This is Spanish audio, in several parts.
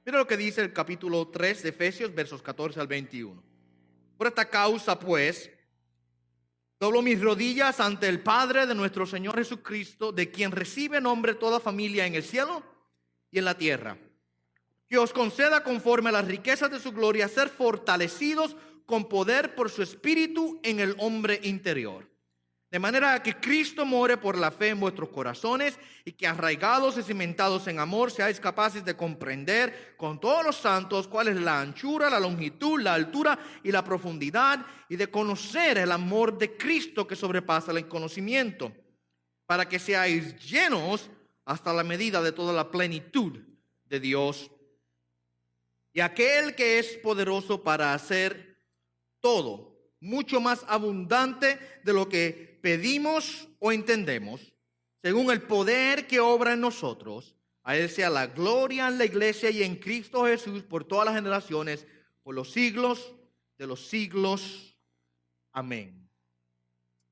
Mira lo que dice el capítulo 3 de Efesios, versos 14 al 21. Por esta causa, pues, doblo mis rodillas ante el Padre de nuestro Señor Jesucristo, de quien recibe nombre toda familia en el cielo y en la tierra, que os conceda conforme a las riquezas de su gloria ser fortalecidos con poder por su espíritu en el hombre interior. De manera que Cristo more por la fe en vuestros corazones y que arraigados y cimentados en amor seáis capaces de comprender con todos los santos cuál es la anchura, la longitud, la altura y la profundidad, y de conocer el amor de Cristo que sobrepasa el conocimiento, para que seáis llenos hasta la medida de toda la plenitud de Dios. Y aquel que es poderoso para hacer todo, mucho más abundante de lo que pedimos o entendemos, según el poder que obra en nosotros, a Él sea la gloria en la iglesia y en Cristo Jesús por todas las generaciones, por los siglos de los siglos. Amén.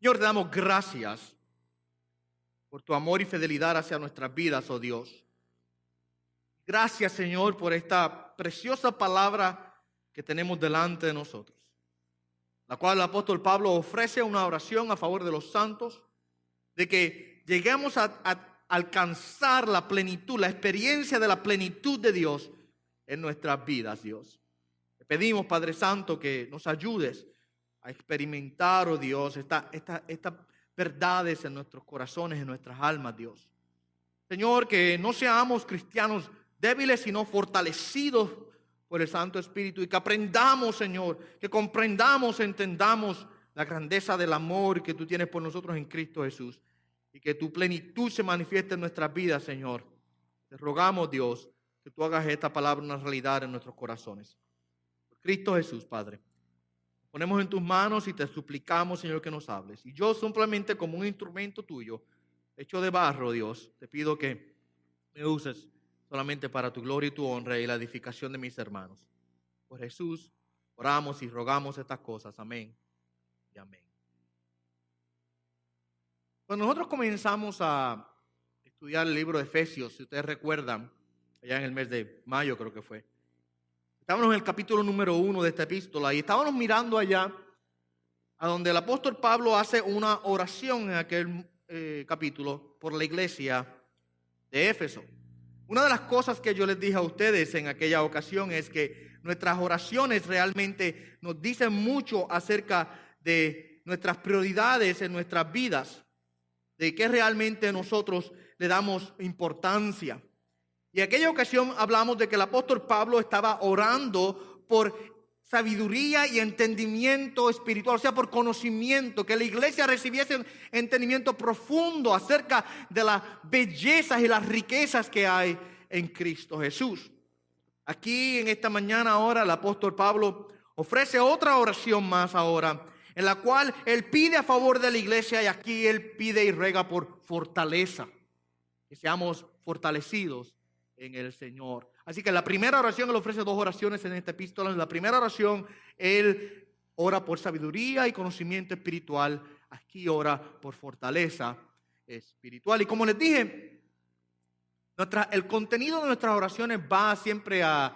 Señor, te damos gracias por tu amor y fidelidad hacia nuestras vidas, oh Dios. Gracias, Señor, por esta preciosa palabra que tenemos delante de nosotros, la cual el apóstol Pablo ofrece una oración a favor de los santos, de que lleguemos a alcanzar la plenitud, la experiencia de la plenitud de Dios en nuestras vidas, Dios. Te pedimos, Padre Santo, que nos ayudes a experimentar, oh Dios, estas verdades en nuestros corazones, en nuestras almas, Dios. Señor, que no seamos cristianos débiles, sino fortalecidos por el Santo Espíritu, y que aprendamos, Señor, que comprendamos, entendamos la grandeza del amor que tú tienes por nosotros en Cristo Jesús, y que tu plenitud se manifieste en nuestras vidas, Señor. Te rogamos, Dios, que tú hagas esta palabra una realidad en nuestros corazones. Por Cristo Jesús, Padre, nos ponemos en tus manos y te suplicamos, Señor, que nos hables. Y yo simplemente como un instrumento tuyo, hecho de barro, Dios, te pido que me uses solamente para tu gloria y tu honra y la edificación de mis hermanos. Por Jesús, oramos y rogamos estas cosas. Amén y amén. Cuando nosotros comenzamos a estudiar el libro de Efesios, si ustedes recuerdan, allá en el mes de mayo creo que fue, estábamos en el capítulo número 1 de esta epístola y estábamos mirando allá a donde el apóstol Pablo hace una oración en aquel capítulo por la iglesia de Éfeso. Una de las cosas que yo les dije a ustedes en aquella ocasión es que nuestras oraciones realmente nos dicen mucho acerca de nuestras prioridades en nuestras vidas, de qué realmente nosotros le damos importancia. Y en aquella ocasión hablamos de que el apóstol Pablo estaba orando por sabiduría y entendimiento espiritual, o sea, por conocimiento, que la iglesia recibiese un entendimiento profundo acerca de las bellezas y las riquezas que hay en Cristo Jesús. Aquí en esta mañana ahora el apóstol Pablo ofrece otra oración más ahora, en la cual él pide a favor de la iglesia, y aquí él pide y ruega por fortaleza, que seamos fortalecidos en el Señor. Así que en la primera oración él ofrece dos oraciones en esta epístola. En la primera oración él ora por sabiduría y conocimiento espiritual. Aquí ora por fortaleza espiritual. Y como les dije, el contenido de nuestras oraciones va siempre a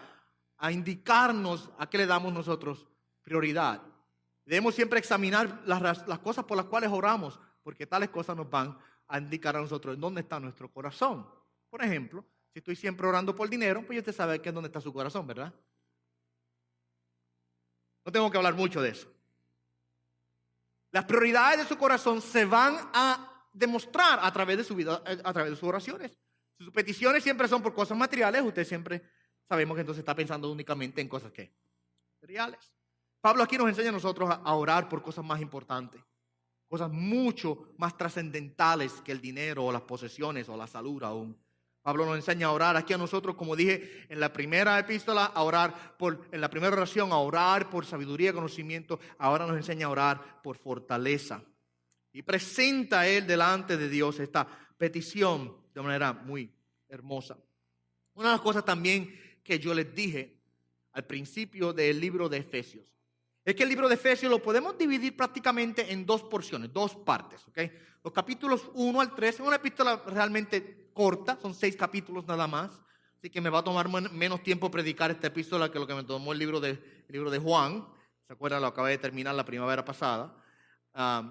indicarnos a qué le damos nosotros prioridad. Debemos siempre examinar las cosas por las cuales oramos, porque tales cosas nos van a indicar a nosotros en dónde está nuestro corazón. Por ejemplo, si estoy siempre orando por dinero, pues usted sabe que es dónde está su corazón, ¿verdad? No tengo que hablar mucho de eso. Las prioridades de su corazón se van a demostrar a través de su vida, a través de sus oraciones. Si sus peticiones siempre son por cosas materiales, usted siempre sabemos que entonces está pensando únicamente en cosas ¿qué? Materiales. Pablo aquí nos enseña a nosotros a orar por cosas más importantes, cosas mucho más trascendentales que el dinero o las posesiones o la salud aún. Pablo nos enseña a orar aquí a nosotros, como dije en la primera epístola, en la primera oración, a orar por sabiduría y conocimiento. Ahora nos enseña a orar por fortaleza. Y presenta a él delante de Dios esta petición de manera muy hermosa. Una de las cosas también que yo les dije al principio del libro de Efesios es que el libro de Efesios lo podemos dividir prácticamente en dos porciones, dos partes. ¿Okay? Los capítulos 1 al 3 es una epístola realmente corta, son 6 capítulos nada más. así que me va a tomar menos tiempo predicar esta epístola que lo que me tomó el libro de Juan. ¿Se acuerdan? Lo acabé de terminar la primavera pasada.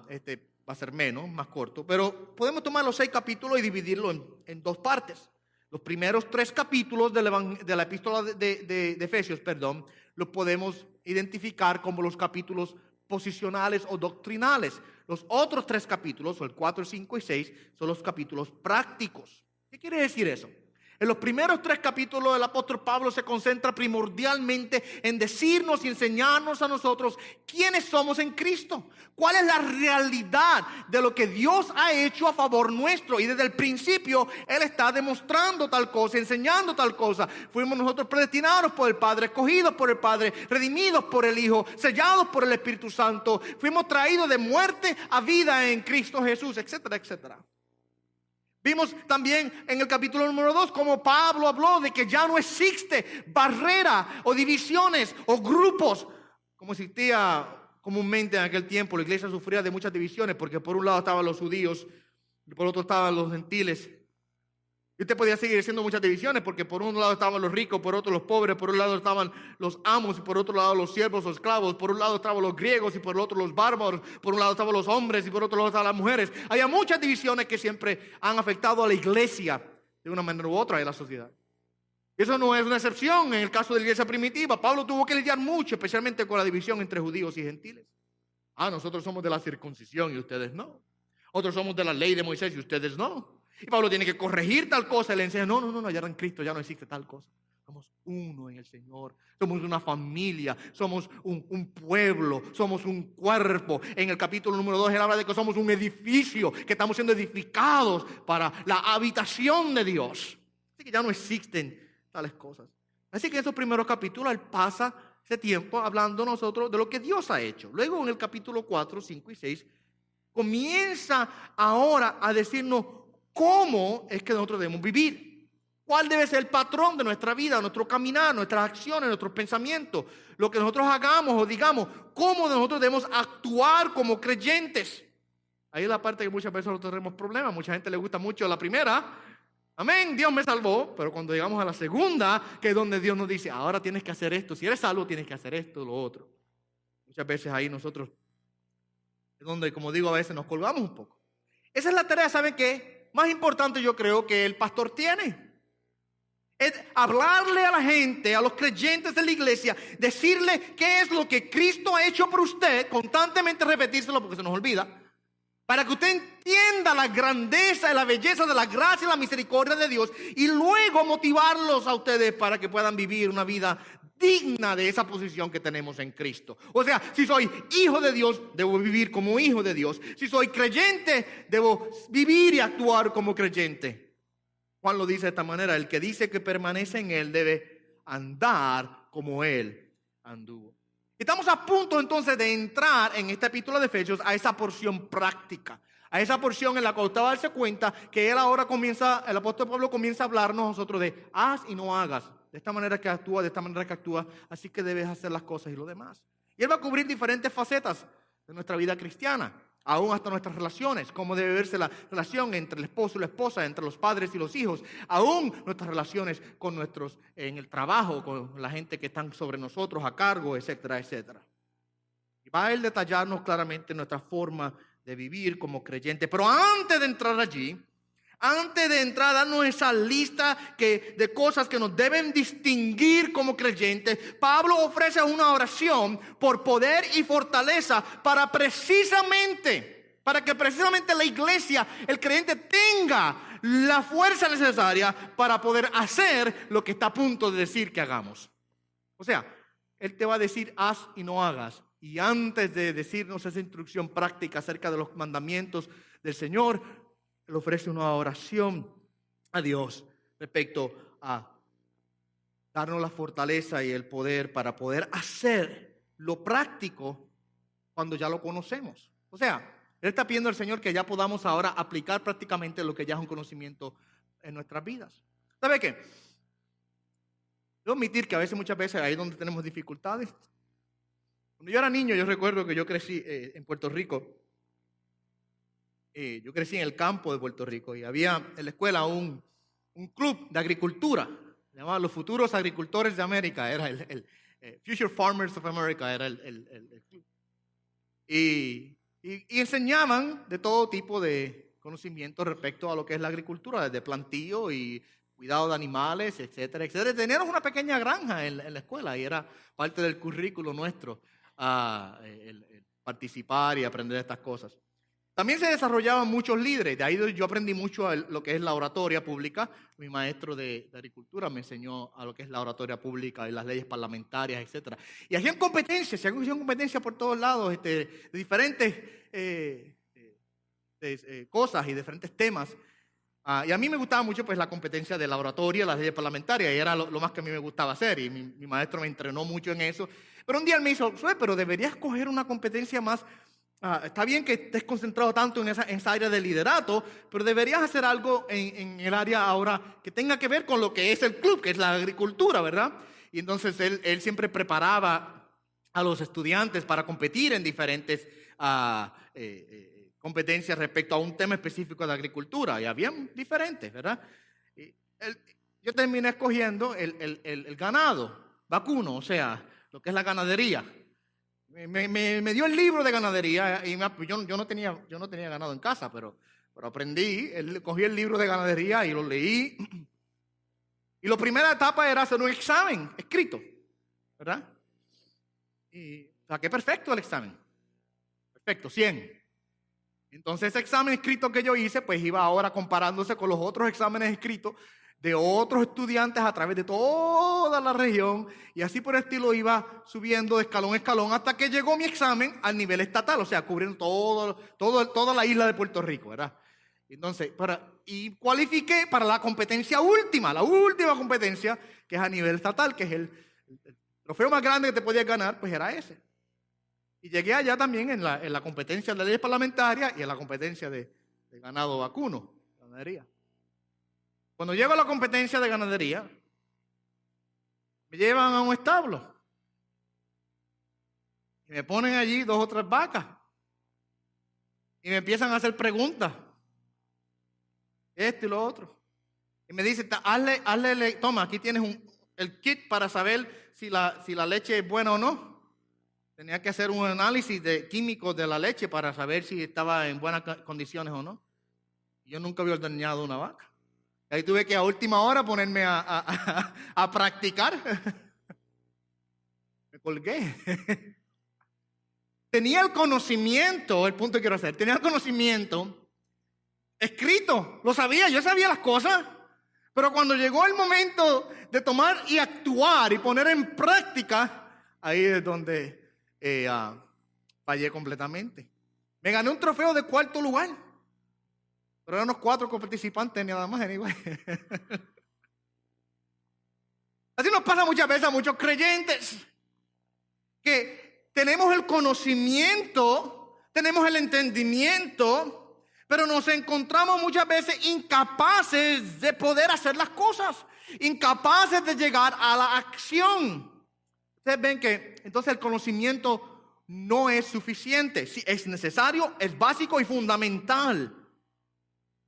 Este va a ser más corto, pero podemos tomar los 6 capítulos y dividirlo en 2 partes. Los primeros 3 capítulos de la epístola de Efesios, los podemos identificar como los capítulos posicionales o doctrinales. Los otros 3 capítulos, el 4, 5 y 6, son los capítulos prácticos. ¿Qué quiere decir eso? En los primeros 3 capítulos el apóstol Pablo se concentra primordialmente en decirnos y enseñarnos a nosotros quiénes somos en Cristo, cuál es la realidad de lo que Dios ha hecho a favor nuestro. Y desde el principio Él está demostrando tal cosa, enseñando tal cosa. Fuimos nosotros predestinados por el Padre, escogidos por el Padre, redimidos por el Hijo, sellados por el Espíritu Santo. Fuimos traídos de muerte a vida en Cristo Jesús, etcétera, etcétera. Vimos también en el capítulo número 2 como Pablo habló de que ya no existe barrera o divisiones o grupos como existía comúnmente en aquel tiempo. La iglesia sufría de muchas divisiones porque por un lado estaban los judíos y por otro estaban los gentiles. Y usted podía seguir haciendo muchas divisiones porque por un lado estaban los ricos, por otro los pobres, por un lado estaban los amos y por otro lado los siervos o esclavos, por un lado estaban los griegos y por el otro los bárbaros, por un lado estaban los hombres y por otro lado estaban las mujeres. Había muchas divisiones que siempre han afectado a la iglesia de una manera u otra en la sociedad. Eso no es una excepción en el caso de la iglesia primitiva. Pablo tuvo que lidiar mucho, especialmente con la división entre judíos y gentiles. Nosotros somos de la circuncisión y ustedes no. Otros somos de la ley de Moisés y ustedes no. Y Pablo tiene que corregir tal cosa y le enseña, no, ya en Cristo ya no existe tal cosa. Somos uno en el Señor, somos una familia, somos un pueblo, somos un cuerpo. En el capítulo número 2 él habla de que somos un edificio, que estamos siendo edificados para la habitación de Dios. Así que ya no existen tales cosas. Así que en esos primeros capítulos él pasa ese tiempo hablando nosotros de lo que Dios ha hecho. Luego en el capítulo 4, 5 y 6 comienza ahora a decirnos cómo es que nosotros debemos vivir. ¿Cuál debe ser el patrón de nuestra vida, nuestro caminar, nuestras acciones, nuestros pensamientos? Lo que nosotros hagamos o digamos, cómo nosotros debemos actuar como creyentes. Ahí es la parte que muchas veces nosotros tenemos problemas. Mucha gente le gusta mucho la primera. Amén, Dios me salvó. Pero cuando llegamos a la segunda, que es donde Dios nos dice, ahora tienes que hacer esto. Si eres salvo, tienes que hacer esto, lo otro. Muchas veces ahí nosotros, es donde, como digo, a veces nos colgamos un poco. Esa es la tarea, ¿saben qué? Más importante yo creo que el pastor tiene. Es hablarle a la gente, a los creyentes de la iglesia, decirle qué es lo que Cristo ha hecho por usted, constantemente repetírselo porque se nos olvida, para que usted entienda la grandeza y la belleza de la gracia y la misericordia de Dios y luego motivarlos a ustedes para que puedan vivir una vida digna de esa posición que tenemos en Cristo. O sea, si soy hijo de Dios, debo vivir como hijo de Dios. Si soy creyente, debo vivir y actuar como creyente. Juan lo dice de esta manera: el que dice que permanece en él debe andar como él anduvo. Estamos a punto entonces de entrar en esta epístola de Efesios a esa porción práctica, a esa porción en la cual usted va a darse cuenta que él ahora comienza, el apóstol Pablo comienza a hablarnos a nosotros de haz y no hagas. De esta manera que actúa, de esta manera que actúa, así que debes hacer las cosas y lo demás. Y él va a cubrir diferentes facetas de nuestra vida cristiana, aún hasta nuestras relaciones, cómo debe verse la relación entre el esposo y la esposa, entre los padres y los hijos, aún nuestras relaciones con nuestros, en el trabajo, con la gente que están sobre nosotros a cargo, etcétera, etcétera. Y va a él detallarnos claramente nuestra forma de vivir como creyente. Pero antes de entrar allí, antes de entrar a darnos esa lista de cosas que nos deben distinguir como creyentes, Pablo ofrece una oración por poder y fortaleza para que precisamente la iglesia, el creyente, tenga la fuerza necesaria para poder hacer lo que está a punto de decir que hagamos. O sea, él te va a decir haz y no hagas. Y antes de decirnos esa instrucción práctica acerca de los mandamientos del Señor, Él ofrece una oración a Dios respecto a darnos la fortaleza y el poder para poder hacer lo práctico cuando ya lo conocemos. O sea, Él está pidiendo al Señor que ya podamos ahora aplicar prácticamente lo que ya es un conocimiento en nuestras vidas. ¿Sabe qué? Debo admitir que a veces, muchas veces, ahí es donde tenemos dificultades. Cuando yo era niño, yo recuerdo que yo crecí en Puerto Rico. Yo crecí en el campo de Puerto Rico y había en la escuela un club de agricultura. se llamaba Los Futuros Agricultores de América, era Future Farmers of America, era el club. Y enseñaban de todo tipo de conocimiento respecto a lo que es la agricultura, desde plantío y cuidado de animales, etcétera, etcétera. Teníamos una pequeña granja en la escuela y era parte del currículo nuestro el participar y aprender estas cosas. También se desarrollaban muchos líderes, de ahí yo aprendí mucho lo que es la oratoria pública. Mi maestro de agricultura me enseñó a lo que es la oratoria pública y las leyes parlamentarias, etcétera. Y hacían competencias, por todos lados, de diferentes cosas y diferentes temas. Y a mí me gustaba mucho pues la competencia de la oratoria, las leyes parlamentarias, y era lo más que a mí me gustaba hacer, y mi maestro me entrenó mucho en eso. Pero un día él me dijo, pero deberías coger una competencia más. Está bien que estés concentrado tanto en esa área de liderato, pero deberías hacer algo en el área ahora que tenga que ver con lo que es el club, que es la agricultura, ¿verdad? Y entonces él siempre preparaba a los estudiantes para competir en diferentes competencias respecto a un tema específico de agricultura, y habían diferentes, ¿verdad? Yo terminé escogiendo el ganado vacuno, o sea, lo que es la ganadería. Me dio el libro de ganadería y yo no tenía ganado en casa, pero aprendí, cogí el libro de ganadería y lo leí. Y la primera etapa era hacer un examen escrito, ¿verdad? Y saqué perfecto el examen. Perfecto, 100. Entonces ese examen escrito que yo hice, pues iba ahora comparándose con los otros exámenes escritos de otros estudiantes a través de toda la región, y así por el estilo iba subiendo de escalón a escalón hasta que llegó mi examen al nivel estatal, o sea, cubriendo toda la isla de Puerto Rico, ¿verdad? Entonces, y cualifiqué para la competencia última, la última competencia, que es a nivel estatal, que es el trofeo más grande que te podías ganar, pues era ese. Y llegué allá también en la competencia de leyes parlamentarias y en la competencia de ganado vacuno, ganadería. Cuando llego a la competencia de ganadería, me llevan a un establo y me ponen allí 2 o 3 vacas y me empiezan a hacer preguntas, esto y lo otro. Y me dicen, toma, aquí tienes el kit para saber si la leche es buena o no. Tenía que hacer un análisis químico de la leche para saber si estaba en buenas condiciones o no. Yo nunca había ordeñado una vaca. Ahí tuve que a última hora ponerme a practicar. Me colgué. Tenía el conocimiento, el punto que quiero hacer, tenía el conocimiento escrito, lo sabía, yo sabía las cosas, pero cuando llegó el momento de tomar y actuar y poner en práctica, ahí es donde fallé completamente. Me gané un trofeo de 4º lugar. Pero eran unos 4 participantes nada más, anyway. Así nos pasa muchas veces a muchos creyentes, que tenemos el conocimiento, tenemos el entendimiento, pero nos encontramos muchas veces incapaces de poder hacer las cosas, incapaces de llegar a la acción. Ustedes ven que entonces el conocimiento no es suficiente. Sí, es necesario, es básico y fundamental.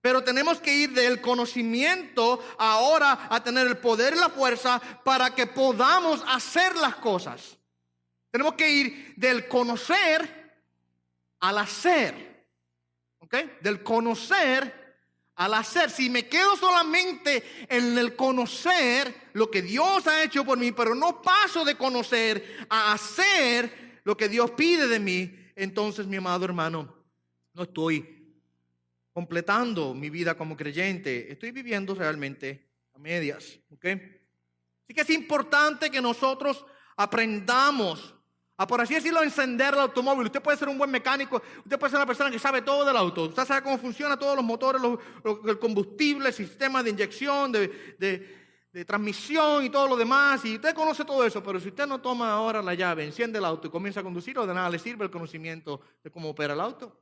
Pero tenemos que ir del conocimiento ahora a tener el poder y la fuerza para que podamos hacer las cosas. Tenemos que ir del conocer al hacer. ¿Ok? Del conocer al hacer. Si me quedo solamente en el conocer lo que Dios ha hecho por mí, pero no paso de conocer a hacer lo que Dios pide de mí, entonces, mi amado hermano, no estoy completando mi vida como creyente. Estoy viviendo realmente a medias. ¿Ok? Así que es importante que nosotros aprendamos a, por así decirlo, encender el automóvil. Usted puede ser un buen mecánico, usted puede ser una persona que sabe todo del auto, usted sabe cómo funcionan todos los motores, el combustible, el sistema de inyección, de transmisión y todo lo demás, y usted conoce todo eso, pero si usted no toma ahora la llave, enciende el auto y comienza a conducirlo, de nada le sirve el conocimiento de cómo opera el auto.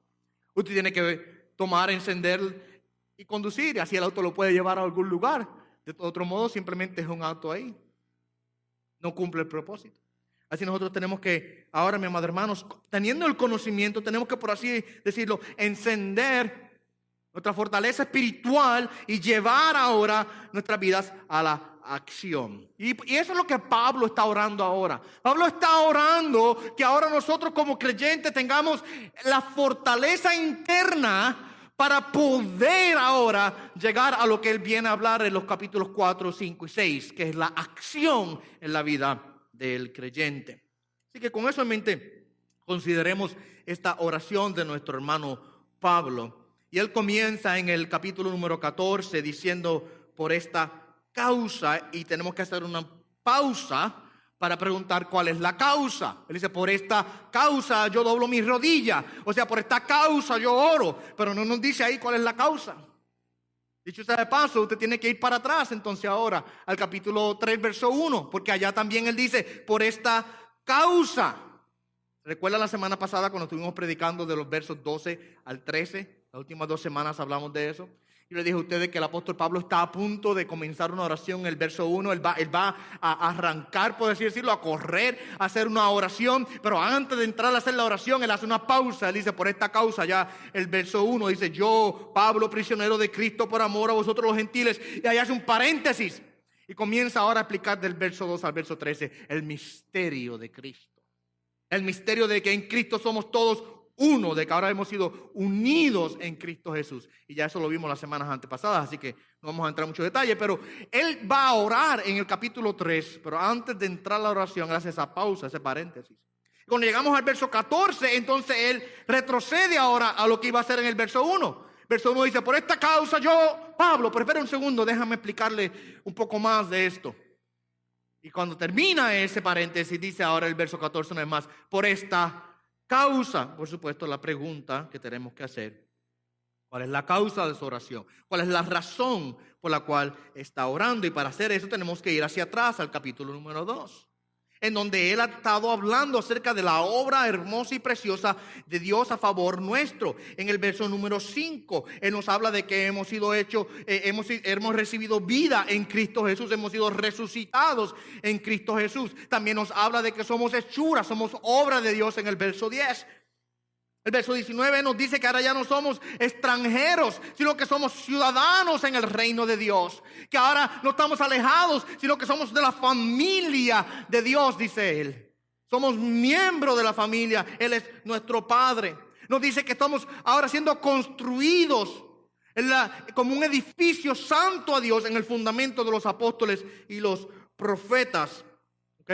Usted tiene que tomar, encender y conducir, y así el auto lo puede llevar a algún lugar. De otro modo, simplemente es un auto ahí. No cumple el propósito. Así nosotros tenemos que, ahora, mis amados hermanos, teniendo el conocimiento, tenemos que, por así decirlo, encender nuestra fortaleza espiritual y llevar ahora nuestras vidas a acción. Y eso es lo que Pablo está orando ahora. Pablo está orando que ahora nosotros como creyentes tengamos la fortaleza interna para poder ahora llegar a lo que él viene a hablar en los capítulos 4, 5 y 6, que es la acción en la vida del creyente. Así que con eso en mente, consideremos esta oración de nuestro hermano Pablo. Y él comienza en el capítulo número 14 diciendo: por esta causa, y tenemos que hacer una pausa para preguntar cuál es la causa. Él dice: por esta causa yo doblo mis rodillas, o sea, por esta causa yo oro, pero no nos dice ahí cuál es la causa. Dicho sea de paso, usted tiene que ir para atrás entonces ahora al capítulo 3, verso 1, porque allá también él dice: por esta causa. ¿Recuerda la semana pasada cuando estuvimos predicando de los versos 12 al 13? Las últimas 2 semanas hablamos de eso. Y le dije a ustedes que el apóstol Pablo está a punto de comenzar una oración en el verso 1. Él va a arrancar, por así decirlo, a correr, a hacer una oración. Pero antes de entrar a hacer la oración, él hace una pausa. Él dice: por esta causa, ya el verso 1 dice: yo, Pablo, prisionero de Cristo, por amor a vosotros los gentiles. Y ahí hace un paréntesis. Y comienza ahora a explicar del verso 2 al verso 13 el misterio de Cristo. El misterio de que en Cristo somos todos uno, de que ahora hemos sido unidos en Cristo Jesús. Y ya eso lo vimos las semanas antepasadas, así que no vamos a entrar en mucho detalle. Pero él va a orar en el capítulo 3, pero antes de entrar a la oración, hace esa pausa, ese paréntesis. Cuando llegamos al verso 14, entonces él retrocede ahora a lo que iba a hacer en el verso 1. Verso 1 dice: por esta causa yo, Pablo, pero espera un segundo, déjame explicarle un poco más de esto. Y cuando termina ese paréntesis, dice ahora el verso 14 una vez más: por esta causa. Por supuesto, la pregunta que tenemos que hacer: ¿cuál es la causa de su oración? ¿Cuál es la razón por la cual está orando? Y para hacer eso tenemos que ir hacia atrás al capítulo número 2, en donde él ha estado hablando acerca de la obra hermosa y preciosa de Dios a favor nuestro. En el verso número 5, él nos habla de que hemos sido hechos, hemos recibido vida en Cristo Jesús, hemos sido resucitados en Cristo Jesús. También nos habla de que somos hechuras, somos obra de Dios en el verso 10. El verso 19 nos dice que ahora ya no somos extranjeros, sino que somos ciudadanos en el reino de Dios. Que ahora no estamos alejados, sino que somos de la familia de Dios, dice él. Somos miembros de la familia, Él es nuestro Padre. Nos dice que estamos ahora siendo construidos como un edificio santo a Dios en el fundamento de los apóstoles y los profetas. ¿Ok?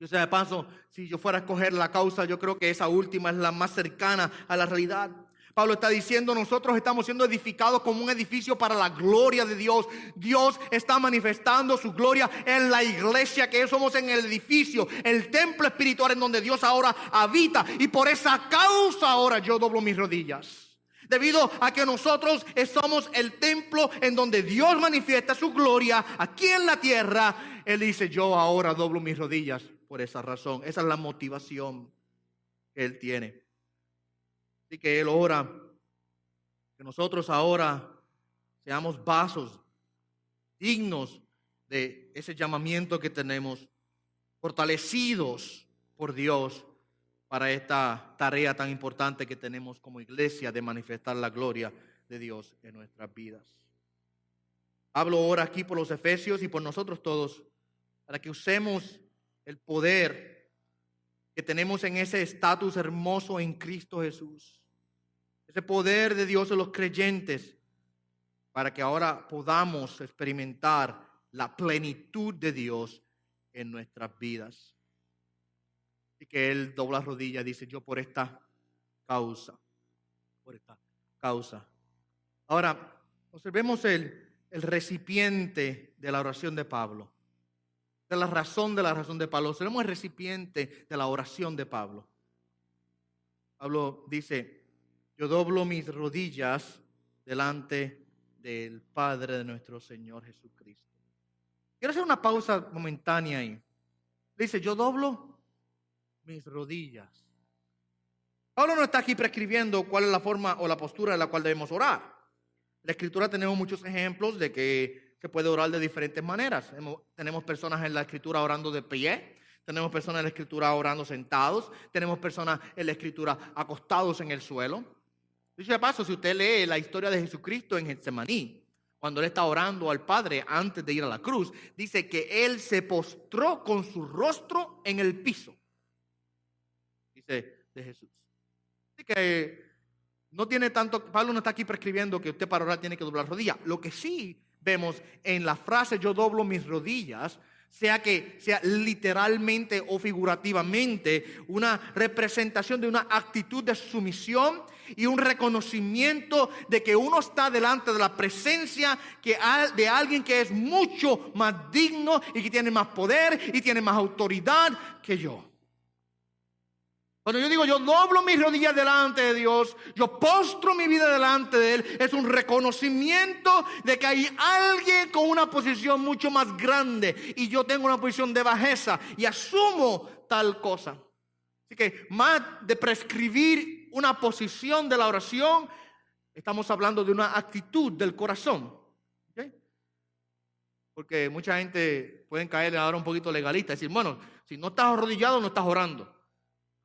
Yo sea de paso, si yo fuera a escoger la causa, yo creo que esa última es la más cercana a la realidad. Pablo está diciendo: nosotros estamos siendo edificados como un edificio para la gloria de Dios. Dios está manifestando su gloria en la iglesia, que somos en el edificio, el templo espiritual en donde Dios ahora habita. Y por esa causa ahora yo doblo mis rodillas. Debido a que nosotros somos el templo en donde Dios manifiesta su gloria aquí en la tierra, Él dice: yo ahora doblo mis rodillas. Por esa razón, esa es la motivación que él tiene. Así que él ora que nosotros ahora seamos vasos dignos de ese llamamiento que tenemos, fortalecidos por Dios para esta tarea tan importante que tenemos como iglesia de manifestar la gloria de Dios en nuestras vidas. Pablo ora aquí por los efesios y por nosotros todos para que usemos el poder que tenemos en ese estatus hermoso en Cristo Jesús. Ese poder de Dios en los creyentes, para que ahora podamos experimentar la plenitud de Dios en nuestras vidas. Y que él dobla rodillas y dice: yo por esta causa. Ahora, observemos el recipiente de la oración de Pablo. De la razón de Pablo. Seremos el recipiente de la oración de Pablo. Pablo dice: yo doblo mis rodillas delante del Padre de nuestro Señor Jesucristo. Quiero hacer una pausa momentánea ahí. Dice: yo doblo mis rodillas. Pablo no está aquí prescribiendo cuál es la forma o la postura en la cual debemos orar. En la Escritura tenemos muchos ejemplos de que se puede orar de diferentes maneras. Tenemos personas en la Escritura orando de pie, tenemos personas en la Escritura orando sentados, tenemos personas en la Escritura acostados en el suelo. Dicho de paso, si usted lee la historia de Jesucristo en Getsemaní, cuando él está orando al Padre antes de ir a la cruz, dice que él se postró con su rostro en el piso. Dice de Jesús. Así que no tiene tanto, Pablo no está aquí prescribiendo que usted para orar tiene que doblar rodillas. Lo que sí vemos en la frase yo doblo mis rodillas, sea que sea literalmente o figurativamente una representación de una actitud de sumisión y un reconocimiento de que uno está delante de la presencia de alguien que es mucho más digno y que tiene más poder y tiene más autoridad que yo. Cuando yo digo yo doblo mis rodillas delante de Dios, yo postro mi vida delante de Él, es un reconocimiento de que hay alguien con una posición mucho más grande y yo tengo una posición de bajeza y asumo tal cosa. Así que más de prescribir una posición de la oración, estamos hablando de una actitud del corazón. ¿Okay? Porque mucha gente puede caer ahora un poquito legalista y decir, bueno, si no estás arrodillado no estás orando.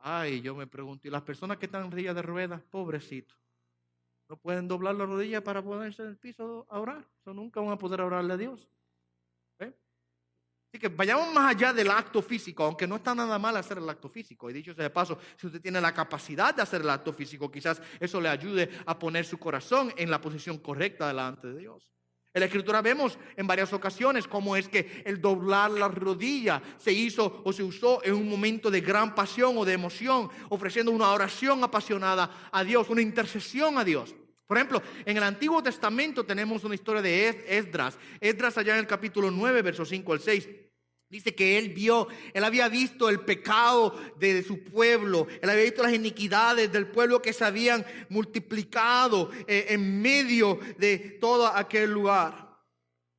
Ay, yo me pregunto, ¿y las personas que están en silla de ruedas, pobrecitos, no pueden doblar la rodilla para ponerse en el piso a orar? Eso nunca van a poder orarle a Dios. ¿Ve? Así que vayamos más allá del acto físico, aunque no está nada mal hacer el acto físico. Y dicho sea de paso, si usted tiene la capacidad de hacer el acto físico, quizás eso le ayude a poner su corazón en la posición correcta delante de Dios. En la Escritura vemos en varias ocasiones cómo es que el doblar la rodilla se hizo o se usó en un momento de gran pasión o de emoción, ofreciendo una oración apasionada a Dios, una intercesión a Dios. Por ejemplo, en el Antiguo Testamento tenemos una historia de Esdras. Esdras allá en el capítulo 9, versos 5 al 6. Dice que él había visto el pecado de su pueblo, él había visto las iniquidades del pueblo que se habían multiplicado en medio de todo aquel lugar.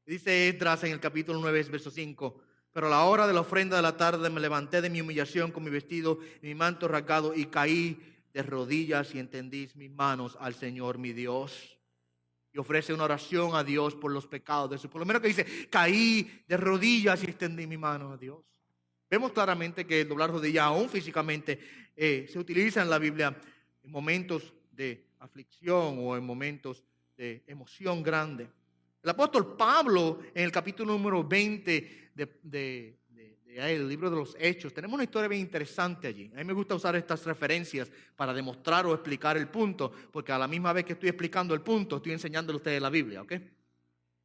Dice Esdras en el capítulo 9, verso 5, pero a la hora de la ofrenda de la tarde me levanté de mi humillación con mi vestido y mi manto rasgado y caí de rodillas y extendí mis manos al Señor mi Dios. Y ofrece una oración a Dios por los pecados de su pueblo. Lo menos que dice, caí de rodillas y extendí mi mano a Dios. Vemos claramente que el doblar rodillas, aún físicamente, se utiliza en la Biblia en momentos de aflicción o en momentos de emoción grande. El apóstol Pablo, en el capítulo número 20 el libro de los Hechos, tenemos una historia bien interesante allí. A mí me gusta usar estas referencias para demostrar o explicar el punto, porque a la misma vez que estoy explicando el punto, estoy enseñándole a ustedes la Biblia, ¿ok? En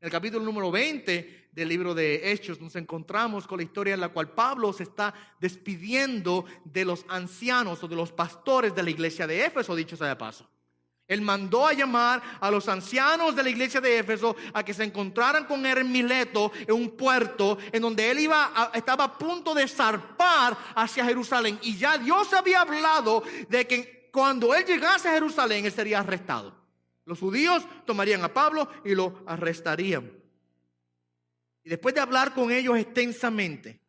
el capítulo número 20 del libro de Hechos nos encontramos con la historia en la cual Pablo se está despidiendo de los ancianos o de los pastores de la iglesia de Éfeso, dicho sea de paso. Él mandó a llamar a los ancianos de la iglesia de Éfeso a que se encontraran con él en Mileto, en un puerto en donde él estaba a punto de zarpar hacia Jerusalén. Y ya Dios había hablado de que cuando él llegase a Jerusalén, él sería arrestado. Los judíos tomarían a Pablo y lo arrestarían. Y después de hablar con ellos extensamente,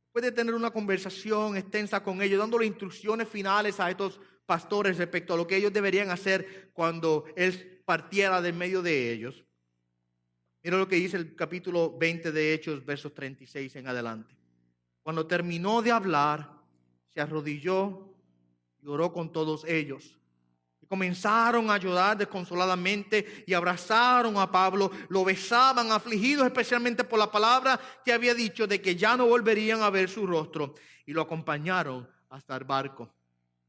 después de tener una conversación extensa con ellos, dándole instrucciones finales a estos pastores respecto a lo que ellos deberían hacer cuando él partiera de medio de ellos. Mira lo que dice el capítulo 20 de Hechos, versos 36 en adelante. Cuando terminó de hablar, se arrodilló y oró con todos ellos. Y comenzaron a llorar desconsoladamente y abrazaron a Pablo, lo besaban afligidos especialmente por la palabra que había dicho de que ya no volverían a ver su rostro, y lo acompañaron hasta el barco.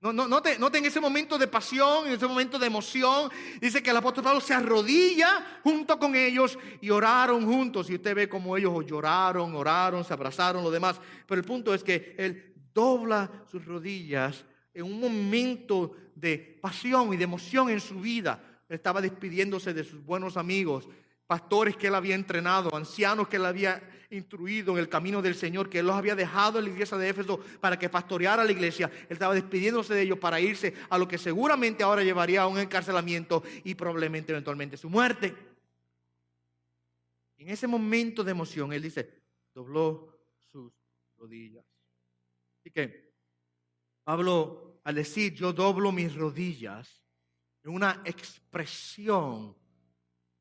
Noten ese momento de pasión, en ese momento de emoción. Dice que el apóstol Pablo se arrodilla junto con ellos y oraron juntos. Y usted ve cómo ellos oraron, se abrazaron, lo demás. Pero el punto es que él dobla sus rodillas en un momento de pasión y de emoción en su vida. Él estaba despidiéndose de sus buenos amigos, pastores que él había entrenado, ancianos que él había instruido en el camino del Señor, que él los había dejado en la iglesia de Éfeso para que pastoreara la iglesia. Él estaba despidiéndose de ellos para irse a lo que seguramente ahora llevaría a un encarcelamiento y probablemente eventualmente su muerte. En ese momento de emoción, él dice, dobló sus rodillas. Así que Pablo, al decir yo doblo mis rodillas, es una expresión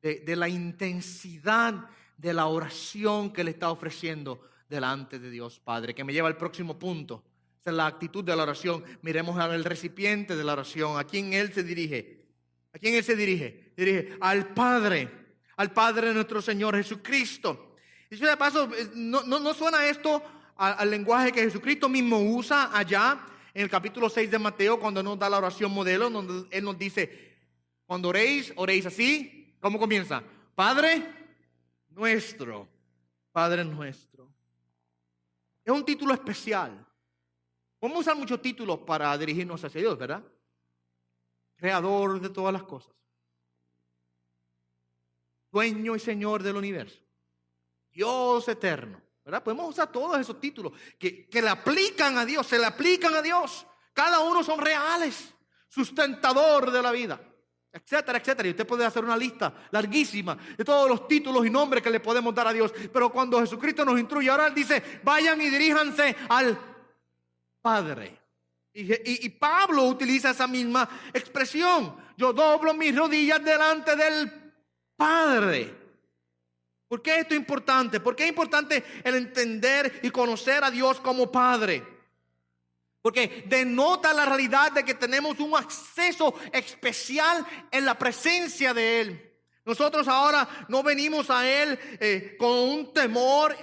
de la intensidad de la oración que le está ofreciendo delante de Dios Padre, que me lleva al próximo punto. Esa es la actitud de la oración. Miremos al recipiente de la oración. ¿A quién él se dirige? ¿A quién él se dirige? Dirige al Padre, al Padre de nuestro Señor Jesucristo. Y de paso, no suena esto al lenguaje que Jesucristo mismo usa allá en el capítulo 6 de Mateo, cuando nos da la oración modelo, donde Él nos dice: cuando oréis, oréis así. ¿Cómo comienza? Padre nuestro, Padre nuestro. Es un título especial. Podemos usar muchos títulos para dirigirnos hacia Dios, ¿verdad? Creador de todas las cosas, dueño y Señor del universo, Dios eterno, ¿verdad? Podemos usar todos esos títulos que le aplican a Dios, se le aplican a Dios. Cada uno son reales. Sustentador de la vida, etcétera, etcétera. Y usted puede hacer una lista larguísima de todos los títulos y nombres que le podemos dar a Dios. Pero cuando Jesucristo nos instruye, ahora Él dice: vayan y diríjanse al Padre. Y Pablo utiliza esa misma expresión: yo doblo mis rodillas delante del Padre. ¿Por qué esto es importante? ¿Por qué es importante el entender y conocer a Dios como Padre? Porque denota la realidad de que tenemos un acceso especial en la presencia de Él. Nosotros ahora no venimos a Él con un temor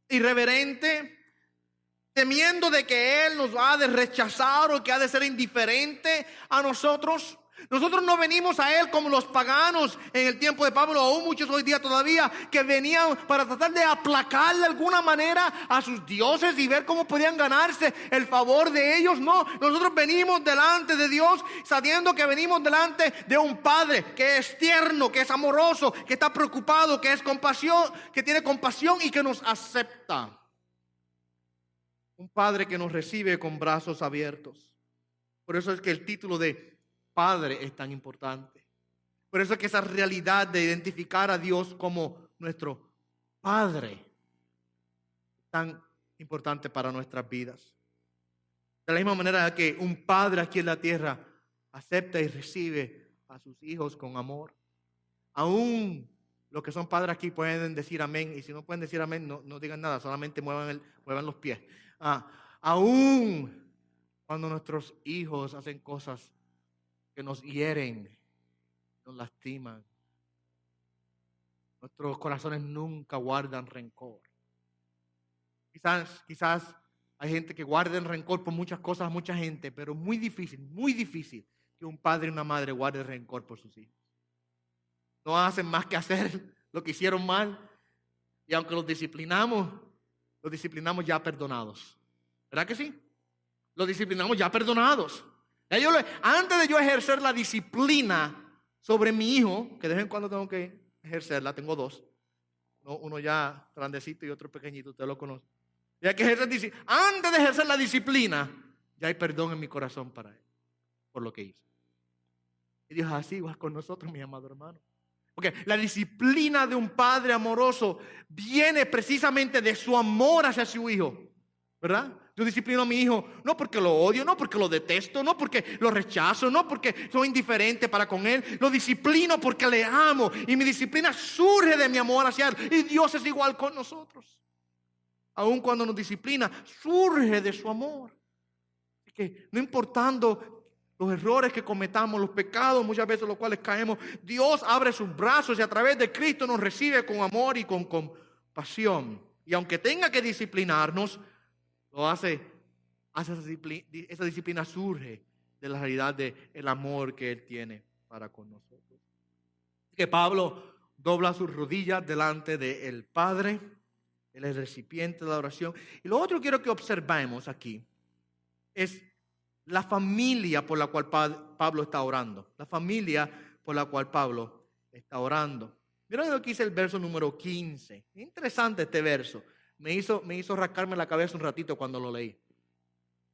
irreverente, temiendo de que Él nos ha de rechazar o que ha de ser indiferente a nosotros. Nosotros no venimos a Él como los paganos en el tiempo de Pablo, aún muchos hoy día todavía, que venían para tratar de aplacar de alguna manera a sus dioses y ver cómo podían ganarse el favor de ellos. No, nosotros venimos delante de Dios sabiendo que venimos delante de un Padre que es tierno, que es amoroso, que está preocupado, que es compasión, que tiene compasión y que nos acepta. Un Padre que nos recibe con brazos abiertos. Por eso es que el título de Padre es tan importante. Por eso es que esa realidad de identificar a Dios como nuestro Padre es tan importante para nuestras vidas. De la misma manera que un padre aquí en la tierra acepta y recibe a sus hijos con amor. Aún los que son padres aquí pueden decir amén. Y si no pueden decir amén, no digan nada, solamente muevan los pies. Aún cuando nuestros hijos hacen cosas que nos hieren, nos lastiman, nuestros corazones nunca guardan rencor. Quizás hay gente que guarda el rencor por muchas cosas, mucha gente, pero es muy difícil que un padre y una madre guarden rencor por sus hijos. No hacen más que hacer lo que hicieron mal, y aunque los disciplinamos ya perdonados. ¿Verdad que sí? Los disciplinamos ya perdonados. Antes de yo ejercer la disciplina sobre mi hijo, que de vez en cuando tengo que ejercerla, tengo dos, uno ya grandecito y otro pequeñito, usted lo conoce. Y hay que antes de ejercer la disciplina, ya hay perdón en mi corazón para él, por lo que hizo. Y Dios es así igual con nosotros, mi amado hermano. Porque la disciplina de un padre amoroso viene precisamente de su amor hacia su hijo, ¿verdad? Yo disciplino a mi hijo no porque lo odio, no porque lo detesto, no porque lo rechazo, no porque soy indiferente para con él. Lo disciplino porque le amo y mi disciplina surge de mi amor hacia él. Y Dios es igual con nosotros. Aun cuando nos disciplina, surge de su amor. Así que no importando los errores que cometamos, los pecados muchas veces los cuales caemos, Dios abre sus brazos y a través de Cristo nos recibe con amor y con compasión. Y aunque tenga que disciplinarnos, lo hace esa disciplina surge de la realidad del amor que Él tiene para con nosotros. Que Pablo dobla sus rodillas delante del Padre, Él es el recipiente de la oración. Y lo otro que quiero que observemos aquí es la familia por la cual Pablo está orando. La familia por la cual Pablo está orando. Miren lo que dice el verso número 15. Interesante este verso. Me hizo rascarme la cabeza un ratito cuando lo leí.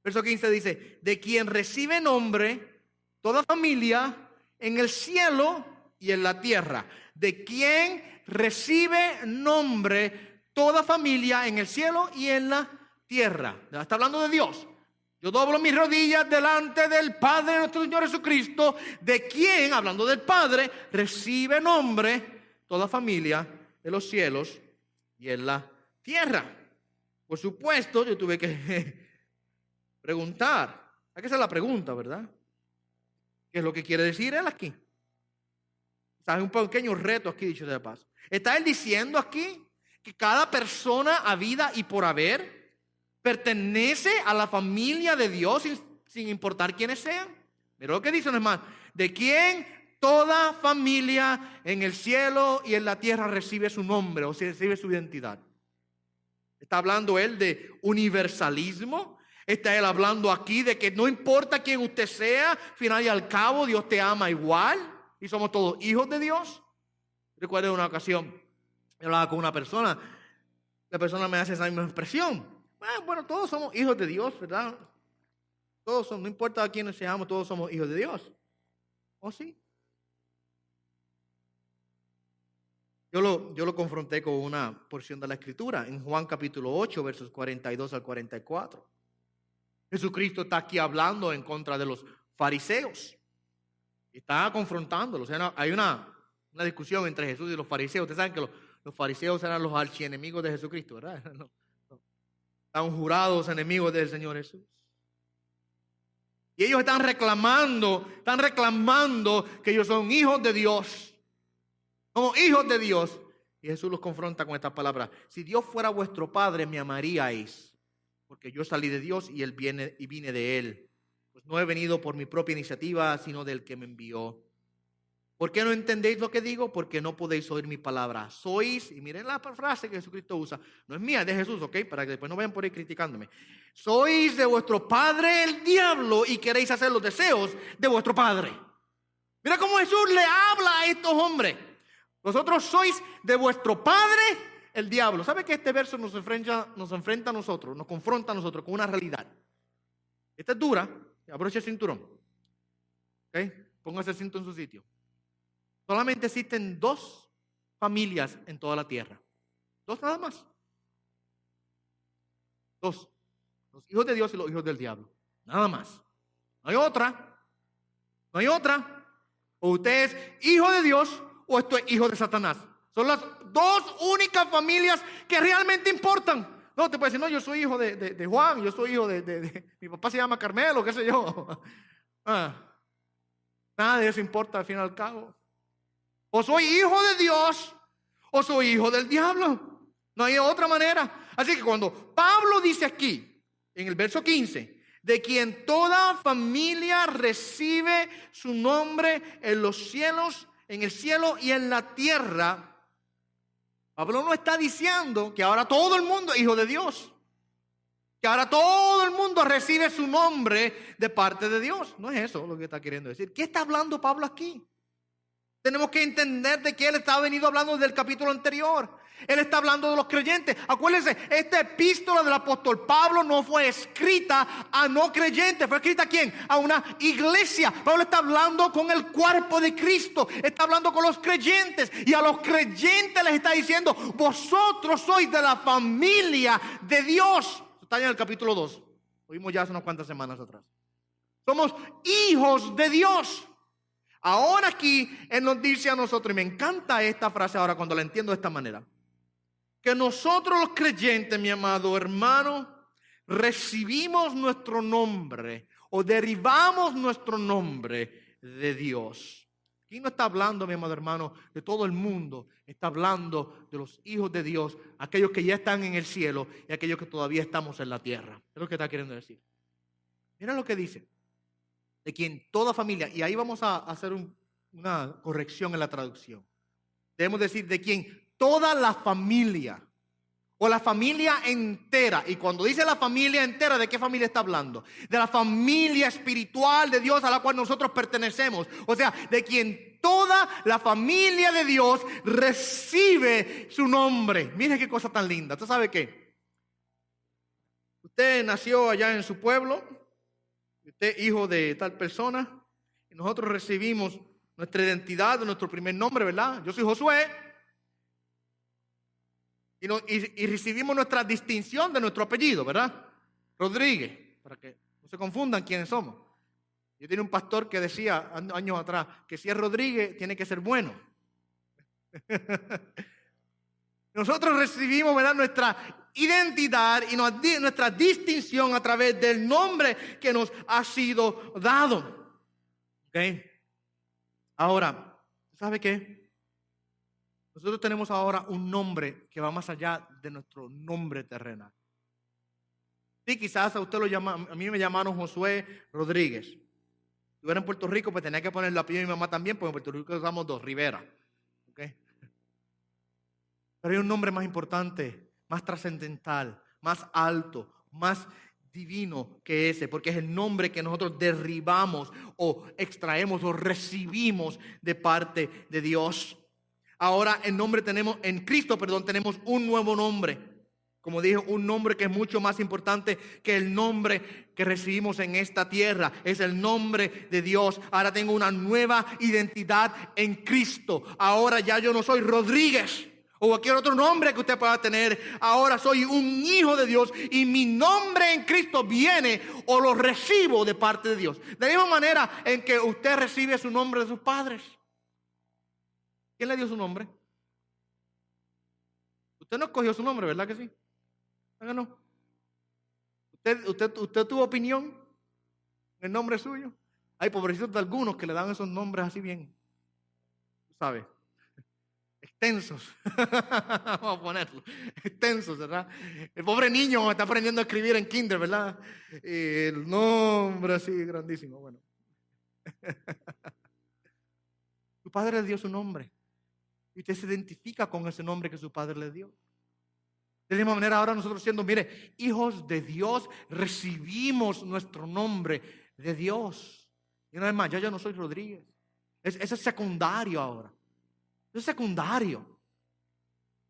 Verso 15 dice: de quien recibe nombre toda familia en el cielo y en la tierra. De quien recibe nombre toda familia en el cielo y en la tierra. Está hablando de Dios. Yo doblo mis rodillas delante del Padre de nuestro Señor Jesucristo, de quien, hablando del Padre, recibe nombre toda familia en los cielos y en la tierra. Por supuesto, yo tuve que preguntar. Hay que hacer la pregunta, ¿verdad? ¿Qué es lo que quiere decir él aquí? O sea, es un pequeño reto aquí, dicho de paso. Está él diciendo aquí que cada persona a vida y por haber pertenece a la familia de Dios sin importar quiénes sean. Mira lo que dice, hermano. De quien toda familia en el cielo y en la tierra recibe su nombre, o sea, recibe su identidad. Está hablando él de universalismo. Está él hablando aquí de que no importa quién usted sea, al final y al cabo Dios te ama igual y somos todos hijos de Dios. Recuerdo una ocasión, yo hablaba con una persona, la persona me hace esa misma expresión. Bueno, todos somos hijos de Dios, ¿verdad? Todos somos, no importa a quiénes seamos, todos somos hijos de Dios. ¿O sí? Yo lo confronté con una porción de la Escritura en Juan capítulo 8, versos 42 al 44. Jesucristo está aquí hablando en contra de los fariseos. Está confrontándolos. O sea, hay una discusión entre Jesús y los fariseos. Ustedes saben que los fariseos eran los archienemigos de Jesucristo, ¿verdad? No. Están jurados enemigos del Señor Jesús. Y ellos están reclamando que ellos son hijos de Dios. Somos hijos de Dios. Y Jesús los confronta con estas palabras. Si Dios fuera vuestro Padre, me amaríais. Porque yo salí de Dios y vine de Él. Pues no he venido por mi propia iniciativa, sino del que me envió. ¿Por qué no entendéis lo que digo? Porque no podéis oír mi palabra. Sois, y miren la frase que Jesucristo usa. No es mía, es de Jesús, ¿ok? Para que después no vayan por ahí criticándome. Sois de vuestro padre el diablo y queréis hacer los deseos de vuestro padre. Mira cómo Jesús le habla a estos hombres. Vosotros sois de vuestro padre el diablo. ¿Sabe que este verso nos enfrenta a nosotros, nos confronta a nosotros con una realidad? Esta es dura. Abroche el cinturón. ¿Ok? Póngase el cinto en su sitio. Solamente existen 2 familias en toda la tierra. 2 nada más. 2. Los hijos de Dios y los hijos del diablo. Nada más. No hay otra. No hay otra. O usted es hijo de Dios o esto es hijo de Satanás. Son las 2 únicas familias que realmente importan. No, te puede decir, no, yo soy hijo de Juan, yo soy hijo de mi papá se llama Carmelo, qué sé yo. Nada de eso importa al fin y al cabo. O soy hijo de Dios o soy hijo del diablo. No hay otra manera. Así que cuando Pablo dice aquí, en el verso 15, de quien toda familia recibe su nombre en los cielos, en el cielo y en la tierra, Pablo no está diciendo que ahora todo el mundo es hijo de Dios. Que ahora todo el mundo recibe su nombre de parte de Dios. No es eso lo que está queriendo decir. ¿Qué está hablando Pablo aquí? Tenemos que entender de que él está venido hablando desde el capítulo anterior. Él está hablando de los creyentes. Acuérdense, esta epístola del apóstol Pablo no fue escrita a no creyentes. ¿Fue escrita a quién? A una iglesia. Pablo está hablando con el cuerpo de Cristo. Está hablando con los creyentes. Y a los creyentes les está diciendo, vosotros sois de la familia de Dios. Está en el capítulo 2. Lo vimos ya hace unas cuantas semanas atrás. Somos hijos de Dios. Ahora aquí Él nos dice a nosotros, y me encanta esta frase ahora cuando la entiendo de esta manera, que nosotros los creyentes, mi amado hermano, recibimos nuestro nombre o derivamos nuestro nombre de Dios. Aquí no está hablando, mi amado hermano, de todo el mundo, está hablando de los hijos de Dios, aquellos que ya están en el cielo y aquellos que todavía estamos en la tierra. Es lo que está queriendo decir. Mira lo que dice. De quien toda familia, y ahí vamos a hacer una corrección en la traducción. Debemos decir de quien toda la familia, o la familia entera. Y cuando dice la familia entera, ¿de qué familia está hablando? De la familia espiritual de Dios a la cual nosotros pertenecemos. O sea, de quien toda la familia de Dios recibe su nombre. Mire qué cosa tan linda. ¿Usted sabe qué? Usted nació allá en su pueblo. Usted hijo de tal persona y nosotros recibimos nuestra identidad, nuestro primer nombre, ¿verdad? Yo soy Josué y recibimos nuestra distinción de nuestro apellido, ¿verdad? Rodríguez, para que no se confundan quiénes somos. Yo tenía un pastor que decía años atrás que si es Rodríguez tiene que ser bueno. Nosotros recibimos, ¿verdad?, nuestra identidad y nuestra distinción a través del nombre que nos ha sido dado. ¿Ok? Ahora, ¿Sabe qué? Nosotros tenemos ahora un nombre que va más allá de nuestro nombre terrenal. Sí, quizás a usted lo llama, a mí me llamaron Josué Rodríguez. Si estuviera en Puerto Rico, pues tenía que poner el apellido de mi mamá también, porque en Puerto Rico usamos dos, Rivera. ¿Okay? Pero hay un nombre más importante, más trascendental, más alto, más divino que ese, porque es el nombre que nosotros derribamos o extraemos o recibimos de parte de Dios. Ahora en Cristo, tenemos un nuevo nombre. Como dije, un nombre que es mucho más importante que el nombre que recibimos en esta tierra. Es el nombre de Dios. Ahora tengo una nueva identidad en Cristo. Ahora ya yo no soy Rodríguez o cualquier otro nombre que usted pueda tener. Ahora soy un hijo de Dios y mi nombre en Cristo viene o lo recibo de parte de Dios. De la misma manera en que usted recibe su nombre de sus padres. ¿Quién le dio su nombre? Usted no escogió su nombre, ¿verdad que sí? ¿Verdad que no? ¿Usted tuvo opinión en el nombre suyo? Hay pobrecitos de algunos que le dan esos nombres así bien, ¿sabe? Extensos. Vamos a ponerlo. Extensos, ¿verdad? El pobre niño está aprendiendo a escribir en kinder, ¿verdad? El nombre así grandísimo. Bueno. Su padre le dio su nombre. Y usted se identifica con ese nombre que su padre le dio. De la misma manera, ahora nosotros siendo, mire, hijos de Dios, recibimos nuestro nombre de Dios. Y una vez más, ya no soy Rodríguez. Ese es secundario ahora. Es secundario.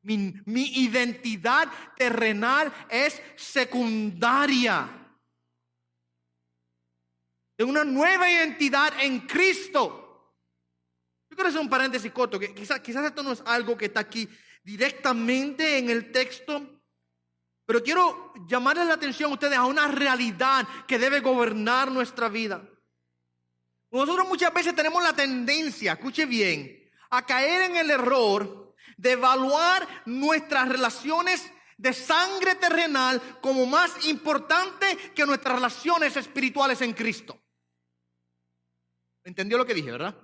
Mi identidad terrenal es secundaria. De una nueva identidad en Cristo. Yo quiero hacer un paréntesis corto, que quizás esto no es algo que está aquí directamente en el texto, pero quiero llamarle la atención a ustedes a una realidad que debe gobernar nuestra vida. Nosotros muchas veces tenemos la tendencia, escuche bien, a caer en el error de evaluar nuestras relaciones de sangre terrenal como más importante que nuestras relaciones espirituales en Cristo. ¿Entendió lo que dije, verdad?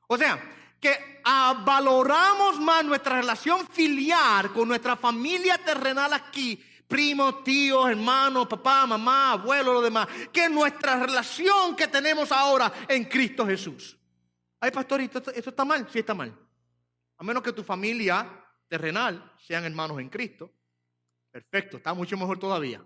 O sea, que valoramos más nuestra relación filial con nuestra familia terrenal aquí, primos, tíos, hermanos, papá, mamá, abuelo, lo demás, que nuestra relación que tenemos ahora en Cristo Jesús. Ay, pastor, ¿esto está mal? Sí está mal. A menos que tu familia terrenal sean hermanos en Cristo. Perfecto, está mucho mejor todavía.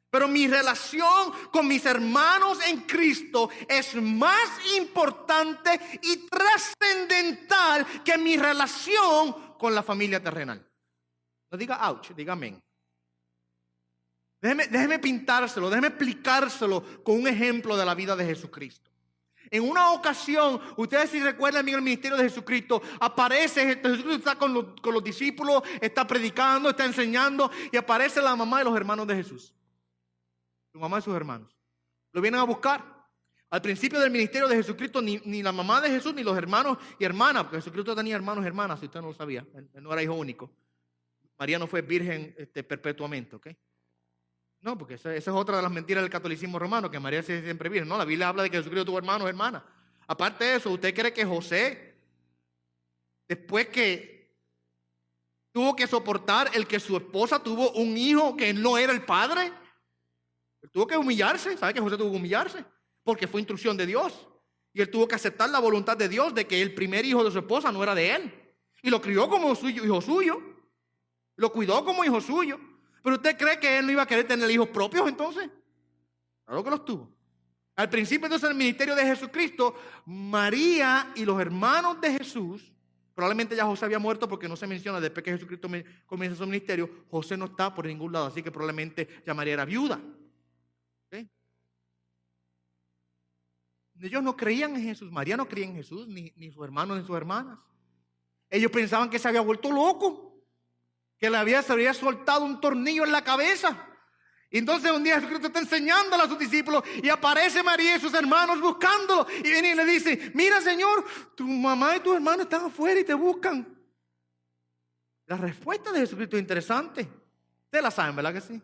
Pero mi relación con mis hermanos en Cristo es más importante y trascendental que mi relación con la familia terrenal. No diga ouch, diga amén. Déjeme pintárselo, déjeme explicárselo con un ejemplo de la vida de Jesucristo. En una ocasión, ustedes si recuerdan bien el ministerio de Jesucristo, aparece, Jesucristo está con los discípulos, está predicando, está enseñando y aparece la mamá de los hermanos de Jesús. Su mamá y sus hermanos. Lo vienen a buscar. Al principio del ministerio de Jesucristo, ni la mamá de Jesús, ni los hermanos y hermanas, porque Jesucristo tenía hermanos y hermanas, si usted no lo sabía, él no era hijo único. María no fue virgen perpetuamente, ¿ok? No, porque esa es otra de las mentiras del catolicismo romano, que María es siempre virgen. No, la Biblia habla de que Jesucristo tuvo hermanos y hermanas. Aparte de eso, ¿usted cree que José, después que tuvo que soportar el que su esposa tuvo un hijo que no era el padre? Él tuvo que humillarse. ¿Sabe que José tuvo que humillarse? Porque fue instrucción de Dios. Y él tuvo que aceptar la voluntad de Dios de que el primer hijo de su esposa no era de él. Y lo crió como hijo suyo. Lo cuidó como hijo suyo. ¿Pero usted cree que él no iba a querer tener hijos propios entonces? Claro que los tuvo. Al principio entonces del ministerio de Jesucristo, María y los hermanos de Jesús, probablemente ya José había muerto porque no se menciona después que Jesucristo comienza su ministerio, José no está por ningún lado, así que probablemente ya María era viuda. ¿Okay? Ellos no creían en Jesús, María no creía en Jesús, ni sus hermanos ni sus hermanas. Ellos pensaban que se había vuelto loco, que se había soltado un tornillo en la cabeza. Y entonces un día Jesucristo está enseñándole a sus discípulos y aparece María y sus hermanos buscándolo. Y viene y le dice: mira, Señor, tu mamá y tus hermanos están afuera y te buscan. La respuesta de Jesucristo es interesante. Ustedes la saben, ¿verdad que sí?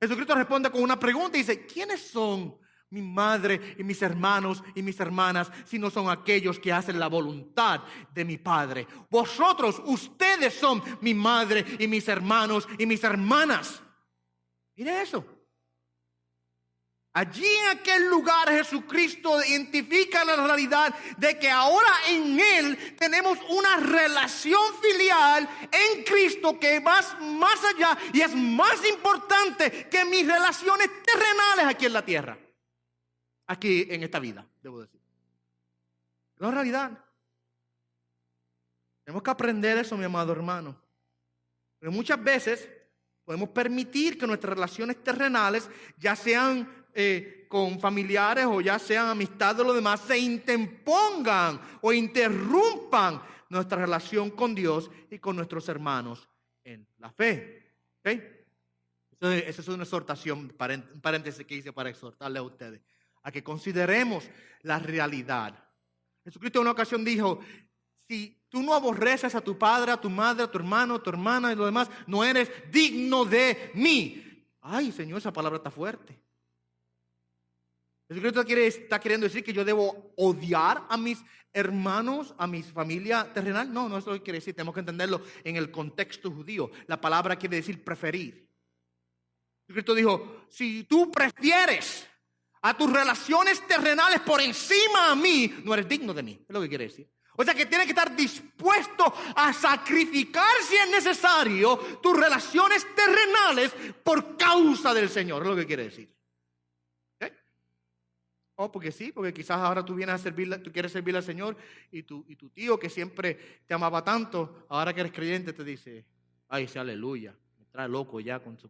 Jesucristo responde con una pregunta y dice: ¿quiénes son mi madre y mis hermanos y mis hermanas, sino son aquellos que hacen la voluntad de mi Padre. Vosotros, ustedes son mi madre y mis hermanos y mis hermanas. Mire eso. Allí en aquel lugar Jesucristo identifica la realidad de que ahora en Él tenemos una relación filial en Cristo que va más allá y es más importante que mis relaciones terrenales aquí en la tierra. Aquí en esta vida, debo decir. Es la realidad. Tenemos que aprender eso, mi amado hermano. Pero muchas veces podemos permitir que nuestras relaciones terrenales, ya sean con familiares o ya sean amistades o lo demás, se interpongan o interrumpan nuestra relación con Dios y con nuestros hermanos en la fe. ¿Okay? Esa es una exhortación, un paréntesis que hice para exhortarle a ustedes, a que consideremos la realidad. Jesucristo en una ocasión dijo, si tú no aborreces a tu padre, a tu madre, a tu hermano, a tu hermana y lo demás, no eres digno de mí. Ay, Señor, esa palabra está fuerte. Jesucristo está queriendo decir que yo debo odiar a mis hermanos, a mi familia terrenal. No, eso no quiere decir. Tenemos que entenderlo en el contexto judío. La palabra quiere decir preferir. Jesucristo dijo, si tú prefieres a tus relaciones terrenales por encima a mí, no eres digno de mí. Es lo que quiere decir. O sea que tienes que estar dispuesto a sacrificar, si es necesario, tus relaciones terrenales por causa del Señor. Es lo que quiere decir. Oh, porque sí, porque quizás ahora tú vienes a servirle, tú quieres servirle al Señor y tu tío que siempre te amaba tanto, ahora que eres creyente te dice, ay, sí, aleluya, me trae loco ya con su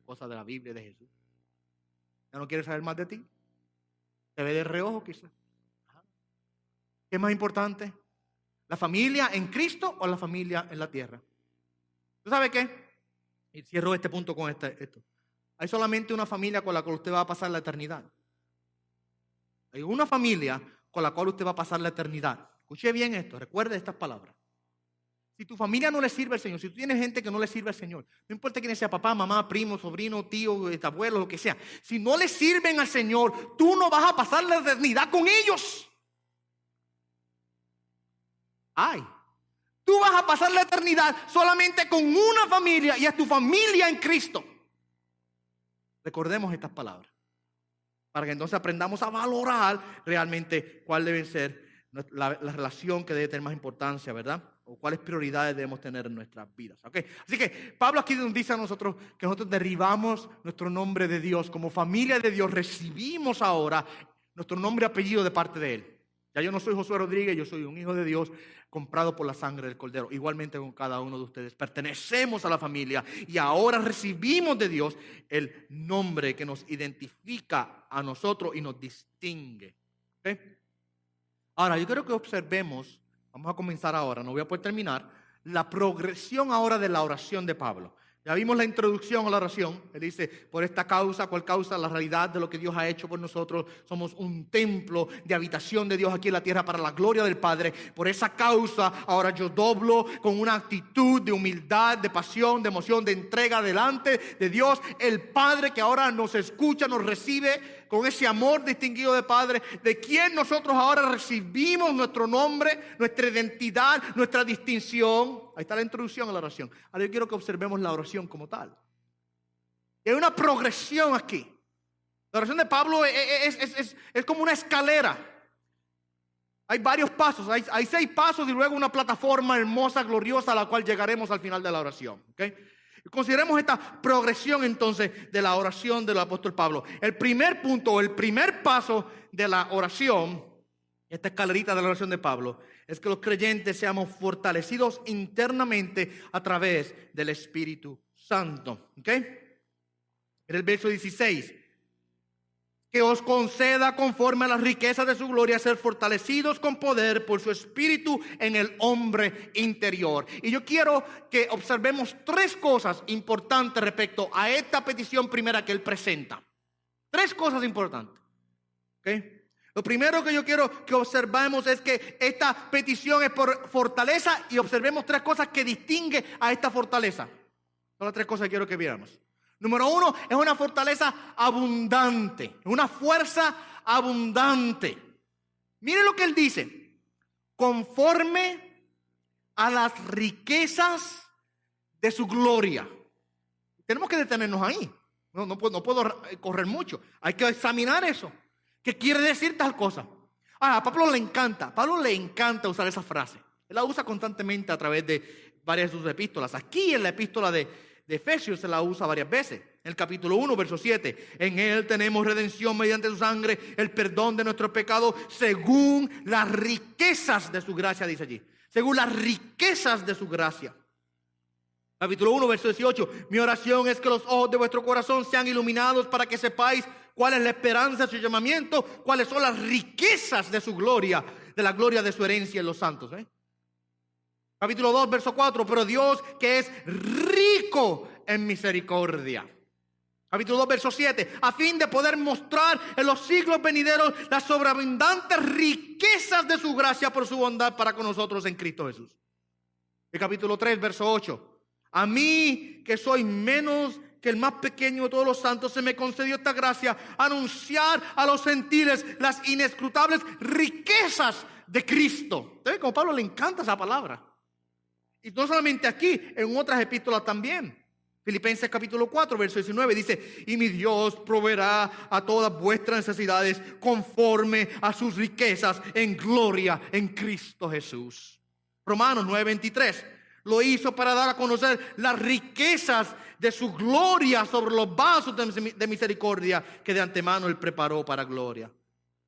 cosa de la Biblia de Jesús. Ya no quiere saber más de ti. Te ve de reojo quizás. ¿Qué es más importante? ¿La familia en Cristo o la familia en la tierra? ¿Tú sabes qué? Y cierro este punto con esto. Hay solamente una familia con la cual usted va a pasar la eternidad. Hay una familia con la cual usted va a pasar la eternidad. Escuche bien esto, recuerde estas palabras. Si tu familia no le sirve al Señor, si tú tienes gente que no le sirve al Señor, no importa quién sea, papá, mamá, primo, sobrino, tío, abuelo, lo que sea, si no le sirven al Señor, tú no vas a pasar la eternidad con ellos. Ay, tú vas a pasar la eternidad solamente con una familia y es tu familia en Cristo. Recordemos estas palabras, para que entonces aprendamos a valorar realmente cuál debe ser la relación que debe tener más importancia, ¿verdad? O cuáles prioridades debemos tener en nuestras vidas. ¿Okay? Así que Pablo aquí nos dice a nosotros que nosotros derribamos nuestro nombre de Dios. Como familia de Dios recibimos ahora nuestro nombre y apellido de parte de Él. Ya yo no soy Josué Rodríguez, yo soy un hijo de Dios comprado por la sangre del Cordero. Igualmente con cada uno de ustedes. Pertenecemos a la familia y ahora recibimos de Dios el nombre que nos identifica a nosotros y nos distingue. ¿Okay? Ahora, yo quiero que observemos, vamos a comenzar ahora, no voy a poder terminar, la progresión ahora de la oración de Pablo. Ya vimos la introducción a la oración. Él dice, por esta causa, ¿cuál causa? La realidad de lo que Dios ha hecho por nosotros. Somos un templo de habitación de Dios aquí en la tierra para la gloria del Padre. Por esa causa, ahora yo doblo con una actitud de humildad, de pasión, de emoción, de entrega delante de Dios, el Padre que ahora nos escucha, nos recibe con ese amor distinguido de Padre, de quien nosotros ahora recibimos nuestro nombre, nuestra identidad, nuestra distinción. Ahí está la introducción a la oración. Ahora yo quiero que observemos la oración como tal. Hay una progresión aquí. La oración de Pablo es como una escalera. Hay varios pasos, hay 6 pasos y luego una plataforma hermosa, gloriosa, a la cual llegaremos al final de la oración. ¿Okay? Consideremos esta progresión entonces de la oración del apóstol Pablo. El primer punto, el primer paso de la oración, esta escalerita de la oración de Pablo, es que los creyentes seamos fortalecidos internamente a través del Espíritu Santo. ¿Ok? En el verso 16, que os conceda conforme a las riquezas de su gloria ser fortalecidos con poder por su Espíritu en el hombre interior. Y yo quiero que observemos 3 cosas importantes respecto a esta petición primera que él presenta. 3 cosas importantes. ¿Ok? Lo primero que yo quiero que observemos es que esta petición es por fortaleza y observemos 3 cosas que distinguen a esta fortaleza. Son las 3 cosas que quiero que viéramos. Número uno, es una fortaleza abundante, una fuerza abundante. Mire lo que él dice: conforme a las riquezas de su gloria. Tenemos que detenernos ahí. No puedo correr mucho. Hay que examinar eso. ¿Qué quiere decir tal cosa? A Pablo le encanta usar esa frase. Él la usa constantemente a través de varias de sus epístolas. Aquí en la epístola de Efesios se la usa varias veces. En el capítulo 1, verso 7. En él tenemos redención mediante su sangre, el perdón de nuestros pecados, según las riquezas de su gracia, dice allí. Según las riquezas de su gracia. Capítulo 1, verso 18. Mi oración es que los ojos de vuestro corazón sean iluminados para que sepáis cuál es la esperanza de su llamamiento, cuáles son las riquezas de su gloria, de la gloria de su herencia en los santos. Capítulo 2, verso 4. Pero Dios, que es rico en misericordia. Capítulo 2, verso 7. A fin de poder mostrar en los siglos venideros las sobreabundantes riquezas de su gracia por su bondad para con nosotros en Cristo Jesús. El capítulo 3, verso 8. A mí, que soy menos que el más pequeño de todos los santos, se me concedió esta gracia: anunciar a los gentiles las inescrutables riquezas de Cristo. ¿Ustedes? Como a Pablo le encanta esa palabra. Y no solamente aquí, en otras epístolas también. Filipenses capítulo 4, verso 19 dice: y mi Dios proveerá a todas vuestras necesidades conforme a sus riquezas en gloria en Cristo Jesús. Romanos 9, 23. Lo hizo para dar a conocer las riquezas de su gloria sobre los vasos de misericordia que de antemano Él preparó para gloria.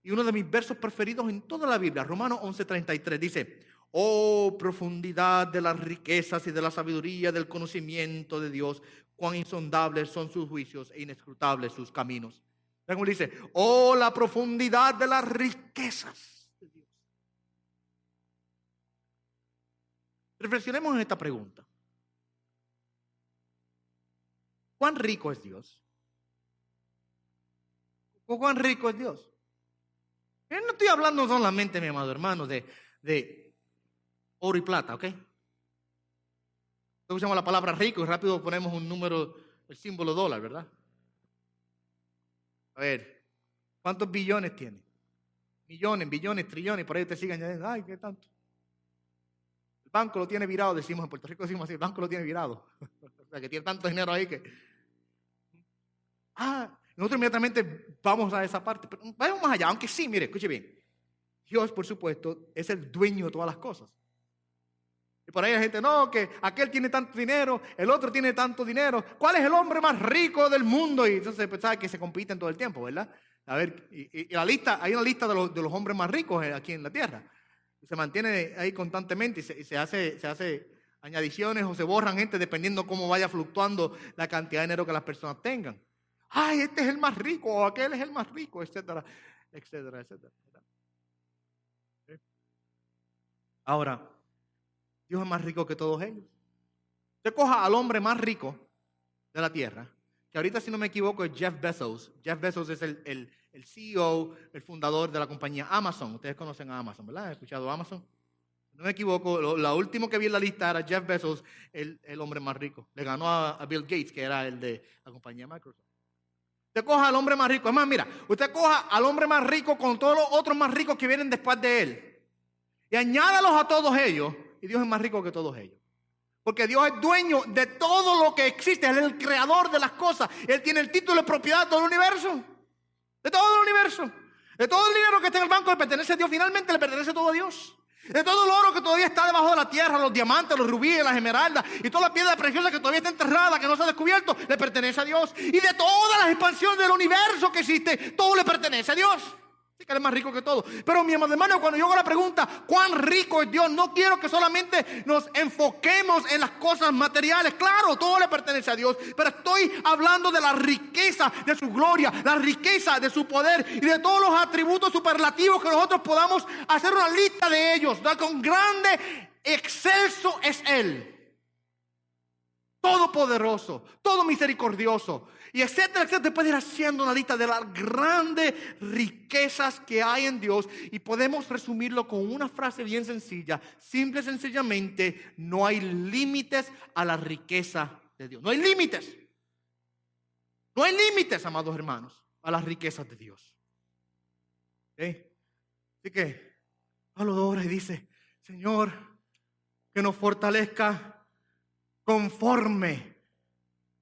Y uno de mis versos preferidos en toda la Biblia, Romanos 11:33, dice: oh, profundidad de las riquezas y de la sabiduría del conocimiento de Dios, cuán insondables son sus juicios e inescrutables sus caminos. Luego dice: oh, la profundidad de las riquezas. Reflexionemos en esta pregunta. ¿Cuán rico es Dios? ¿Cuán rico es Dios? Yo no estoy hablando solamente, mi amado hermano, de oro y plata, ¿ok? Usamos la palabra rico y rápido ponemos un número, el símbolo dólar, ¿verdad? A ver, ¿cuántos billones tiene? Millones, billones, trillones, por ahí te siguen añadiendo. Ay, ¿qué tanto? El banco lo tiene virado, decimos en Puerto Rico, decimos así: el banco lo tiene virado. O sea, que tiene tanto dinero ahí que... nosotros inmediatamente vamos a esa parte. Pero vayamos más allá, aunque sí, mire, escuche bien. Dios, por supuesto, es el dueño de todas las cosas. Y por ahí hay gente: no, que aquel tiene tanto dinero, el otro tiene tanto dinero. ¿Cuál es el hombre más rico del mundo? Y entonces sabe que se compiten todo el tiempo, ¿verdad? A ver, y la lista, hay una lista de los hombres más ricos aquí en la tierra. Se mantiene ahí constantemente y se hace añadiciones o se borran gente dependiendo cómo vaya fluctuando la cantidad de dinero que las personas tengan. Ay, este es el más rico, o aquel es el más rico, etcétera, etcétera, etcétera. Ahora, Dios es más rico que todos ellos. Usted coja al hombre más rico de la tierra, que ahorita, si no me equivoco, es Jeff Bezos. Jeff Bezos es el CEO, el fundador de la compañía Amazon. Ustedes conocen a Amazon, ¿verdad? ¿Han escuchado Amazon? No me equivoco, lo último que vi en la lista era Jeff Bezos, el hombre más rico. Le ganó a Bill Gates, que era el de la compañía Microsoft. Usted coja al hombre más rico. Es más, mira, usted coja al hombre más rico con todos los otros más ricos que vienen después de él. Y añádalos a todos ellos. Y Dios es más rico que todos ellos. Porque Dios es dueño de todo lo que existe. Él es el creador de las cosas. Él tiene el título de propiedad de todo el universo. De todo el universo. De todo el dinero que está en el banco le pertenece a Dios. Finalmente le pertenece todo a Dios. De todo el oro que todavía está debajo de la tierra, los diamantes, los rubíes, las esmeraldas y toda la piedra preciosa que todavía está enterrada, que no se ha descubierto, le pertenece a Dios. Y de todas las expansiones del universo que existe, todo le pertenece a Dios. Así que Él es más rico que todo. Pero mi amado hermano, cuando yo hago la pregunta, ¿cuán rico es Dios? No quiero que solamente nos enfoquemos en las cosas materiales. Claro, todo le pertenece a Dios. Pero estoy hablando de la riqueza de su gloria, la riqueza de su poder y de todos los atributos superlativos que nosotros podamos hacer una lista de ellos. Con grande, excelso es Él. Todopoderoso, todo misericordioso. Y etcétera, etcétera. Puede ir haciendo una lista de las grandes riquezas que hay en Dios. Y podemos resumirlo con una frase bien sencilla. Simple y sencillamente, no hay límites a la riqueza de Dios. No hay límites. No hay límites, amados hermanos, a las riquezas de Dios. ¿Okay? Así que Pablo ora y dice: Señor, que nos fortalezca conforme,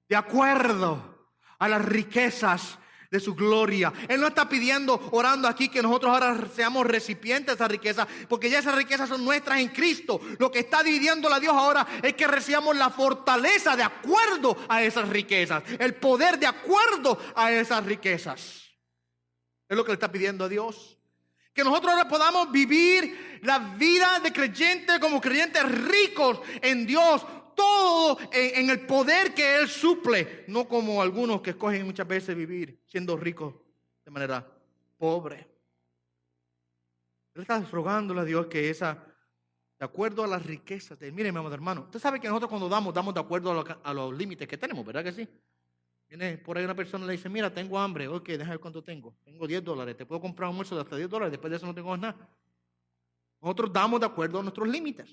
de acuerdo a las riquezas de su gloria. Él no está pidiendo, orando aquí, que nosotros ahora seamos recipientes de esa riqueza, porque ya esas riquezas son nuestras en Cristo. Lo que está dividiéndola a Dios ahora es que recibamos la fortaleza de acuerdo a esas riquezas, el poder de acuerdo a esas riquezas. Es lo que le está pidiendo a Dios. Que nosotros ahora podamos vivir la vida de creyentes como creyentes ricos en Dios. Todo en el poder que Él suple. No como algunos que escogen muchas veces vivir siendo ricos de manera pobre. Él está rogándole a Dios que de acuerdo a las riquezas de Él. Mire, mi amado hermano, usted sabe que nosotros cuando damos de acuerdo a los límites que tenemos, ¿verdad que sí? Viene por ahí una persona y le dice: mira, tengo hambre. Ok, déjame ver cuánto tengo. Tengo $10. Te puedo comprar un almuerzo de hasta $10. Después de eso no tengo más nada. Nosotros damos de acuerdo a nuestros límites.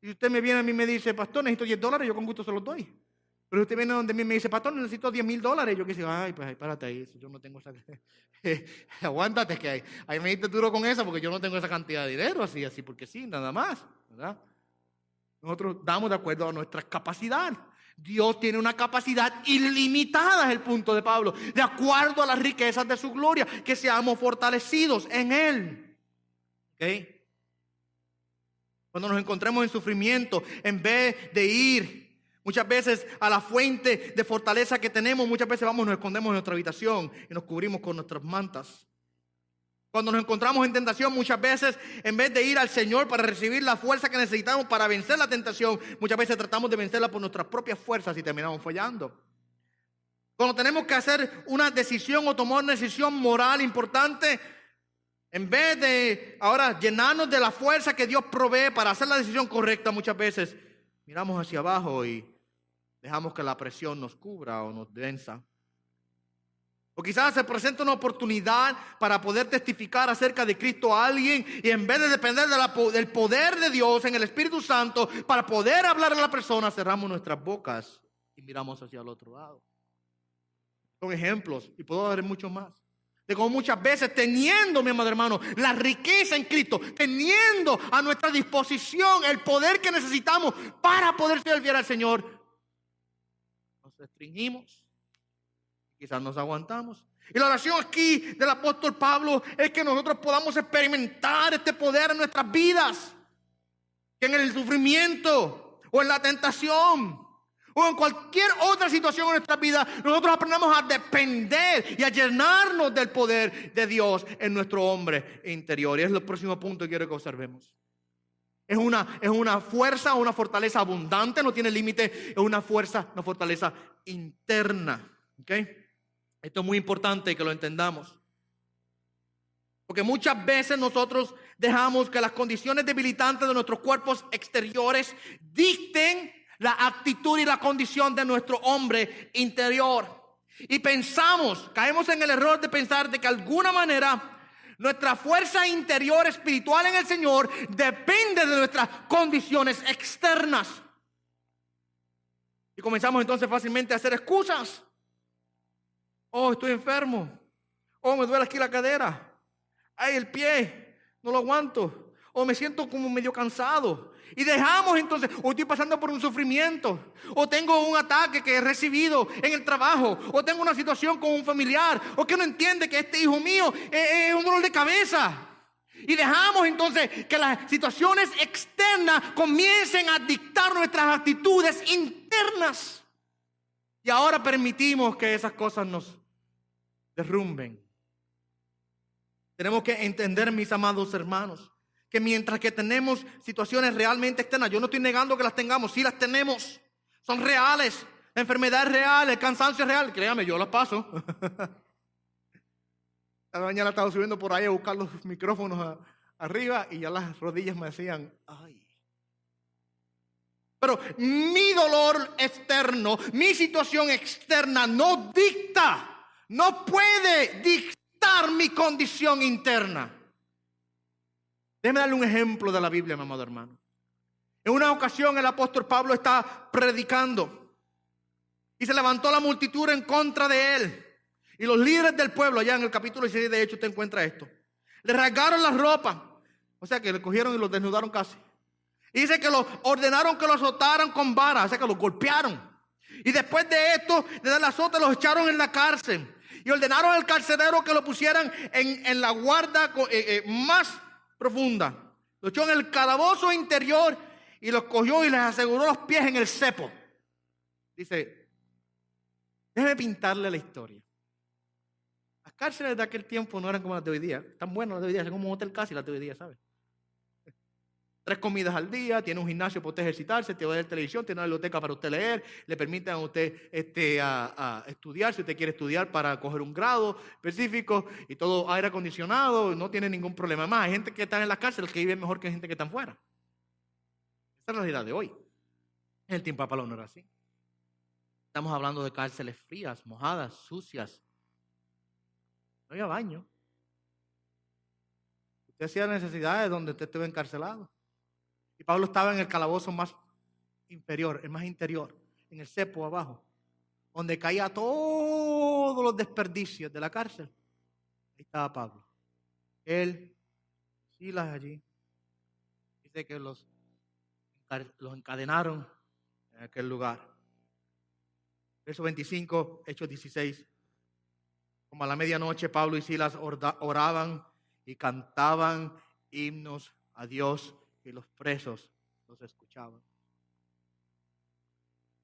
Si usted me viene a mí y me dice: pastor, necesito $10, yo con gusto se los doy. Pero usted viene donde mí y me dice: pastor, necesito $10,000. Yo que digo: ay, pues espérate ahí, yo no tengo esa. Aguántate, que ahí me diste duro con esa, porque yo no tengo esa cantidad de dinero, así, porque sí, nada más, ¿verdad? Nosotros damos de acuerdo a nuestra capacidad. Dios tiene una capacidad ilimitada, es el punto de Pablo, de acuerdo a las riquezas de su gloria, que seamos fortalecidos en Él. ¿Ok? Cuando nos encontremos en sufrimiento, en vez de ir muchas veces a la fuente de fortaleza que tenemos, muchas veces vamos y nos escondemos en nuestra habitación y nos cubrimos con nuestras mantas. Cuando nos encontramos en tentación, muchas veces, en vez de ir al Señor para recibir la fuerza que necesitamos para vencer la tentación, muchas veces tratamos de vencerla por nuestras propias fuerzas y terminamos fallando. Cuando tenemos que hacer una decisión o tomar una decisión moral importante, en vez de ahora llenarnos de la fuerza que Dios provee para hacer la decisión correcta, muchas veces miramos hacia abajo y dejamos que la presión nos cubra o nos densa. O quizás se presenta una oportunidad para poder testificar acerca de Cristo a alguien, y en vez de depender del poder de Dios en el Espíritu Santo para poder hablar a la persona, cerramos nuestras bocas y miramos hacia el otro lado. Son ejemplos y puedo dar muchos más. De cómo muchas veces, teniendo, mi amado hermano, la riqueza en Cristo, teniendo a nuestra disposición el poder que necesitamos para poder servir al Señor, nos restringimos, quizás nos aguantamos. Y la oración aquí del apóstol Pablo es que nosotros podamos experimentar este poder en nuestras vidas, que en el sufrimiento o en la tentación o en cualquier otra situación en nuestra vida, nosotros aprendamos a depender y a llenarnos del poder de Dios en nuestro hombre interior. Y es el próximo punto que quiero que observemos. Es una fuerza, una fortaleza abundante, no tiene límite, es una fuerza, una fortaleza interna. ¿Ok? Esto es muy importante que lo entendamos. Porque muchas veces nosotros dejamos que las condiciones debilitantes de nuestros cuerpos exteriores dicten la actitud y la condición de nuestro hombre interior. Y caemos en el error de pensar de que de alguna manera nuestra fuerza interior espiritual en el Señor depende de nuestras condiciones externas. Y comenzamos entonces fácilmente a hacer excusas. Oh, estoy enfermo. Oh, me duele aquí la cadera. Ay, el pie, no lo aguanto. O me siento como medio cansado. Y dejamos entonces, o estoy pasando por un sufrimiento, o tengo un ataque que he recibido en el trabajo, o tengo una situación con un familiar, o que no entiende que este hijo mío es un dolor de cabeza. Y dejamos entonces que las situaciones externas comiencen a dictar nuestras actitudes internas. Y ahora permitimos que esas cosas nos derrumben. Tenemos que entender, mis amados hermanos, que mientras que tenemos situaciones realmente externas, yo no estoy negando que las tengamos, sí las tenemos, son reales, la enfermedad es real, el cansancio es real, créame, yo las paso. Esta mañana estaba subiendo por ahí a buscar los micrófonos arriba y ya las rodillas me decían, ay. Pero mi dolor externo, mi situación externa no dicta, no puede dictar mi condición interna. Déjeme darle un ejemplo de la Biblia, mi amado hermano. En una ocasión el apóstol Pablo está predicando Y se levantó la multitud en contra de él. Y los líderes del pueblo, allá en el capítulo 16 de Hechos, usted encuentra esto. Le rasgaron las ropas. O sea que le cogieron y los desnudaron casi. Y dice que los ordenaron que lo azotaran con varas. O sea que los golpearon. Y después de esto, de dar el azote, los echaron en la cárcel. Y ordenaron al carcelero que lo pusieran en la guarda más profunda. Lo echó en el calabozo interior y los cogió y les aseguró los pies en el cepo. Dice, déjeme pintarle la historia. Las cárceles de aquel tiempo no eran como las de hoy día. Están buenas las de hoy día, son como un hotel casi las de hoy día, ¿sabes? 3 comidas al día, tiene un gimnasio para usted ejercitarse, tiene una televisión, tiene una biblioteca para usted leer, le permiten a usted a estudiar, si usted quiere estudiar para coger un grado específico, y todo aire acondicionado, no tiene ningún problema más. Hay gente que está en las cárceles que vive mejor que gente que está fuera. Esa es la realidad de hoy. En el tiempo de Pablo no era así. Estamos hablando de cárceles frías, mojadas, sucias. No había baño. Usted hacía necesidades donde usted estuvo encarcelado. Y Pablo estaba en el calabozo más inferior, el más interior, en el cepo abajo, donde caía todos los desperdicios de la cárcel. Ahí estaba Pablo. Él, Silas allí. Dice que los encadenaron en aquel lugar. Verso 25, Hechos 16. Como a la medianoche, Pablo y Silas oraban y cantaban himnos a Dios, y los presos los escuchaban.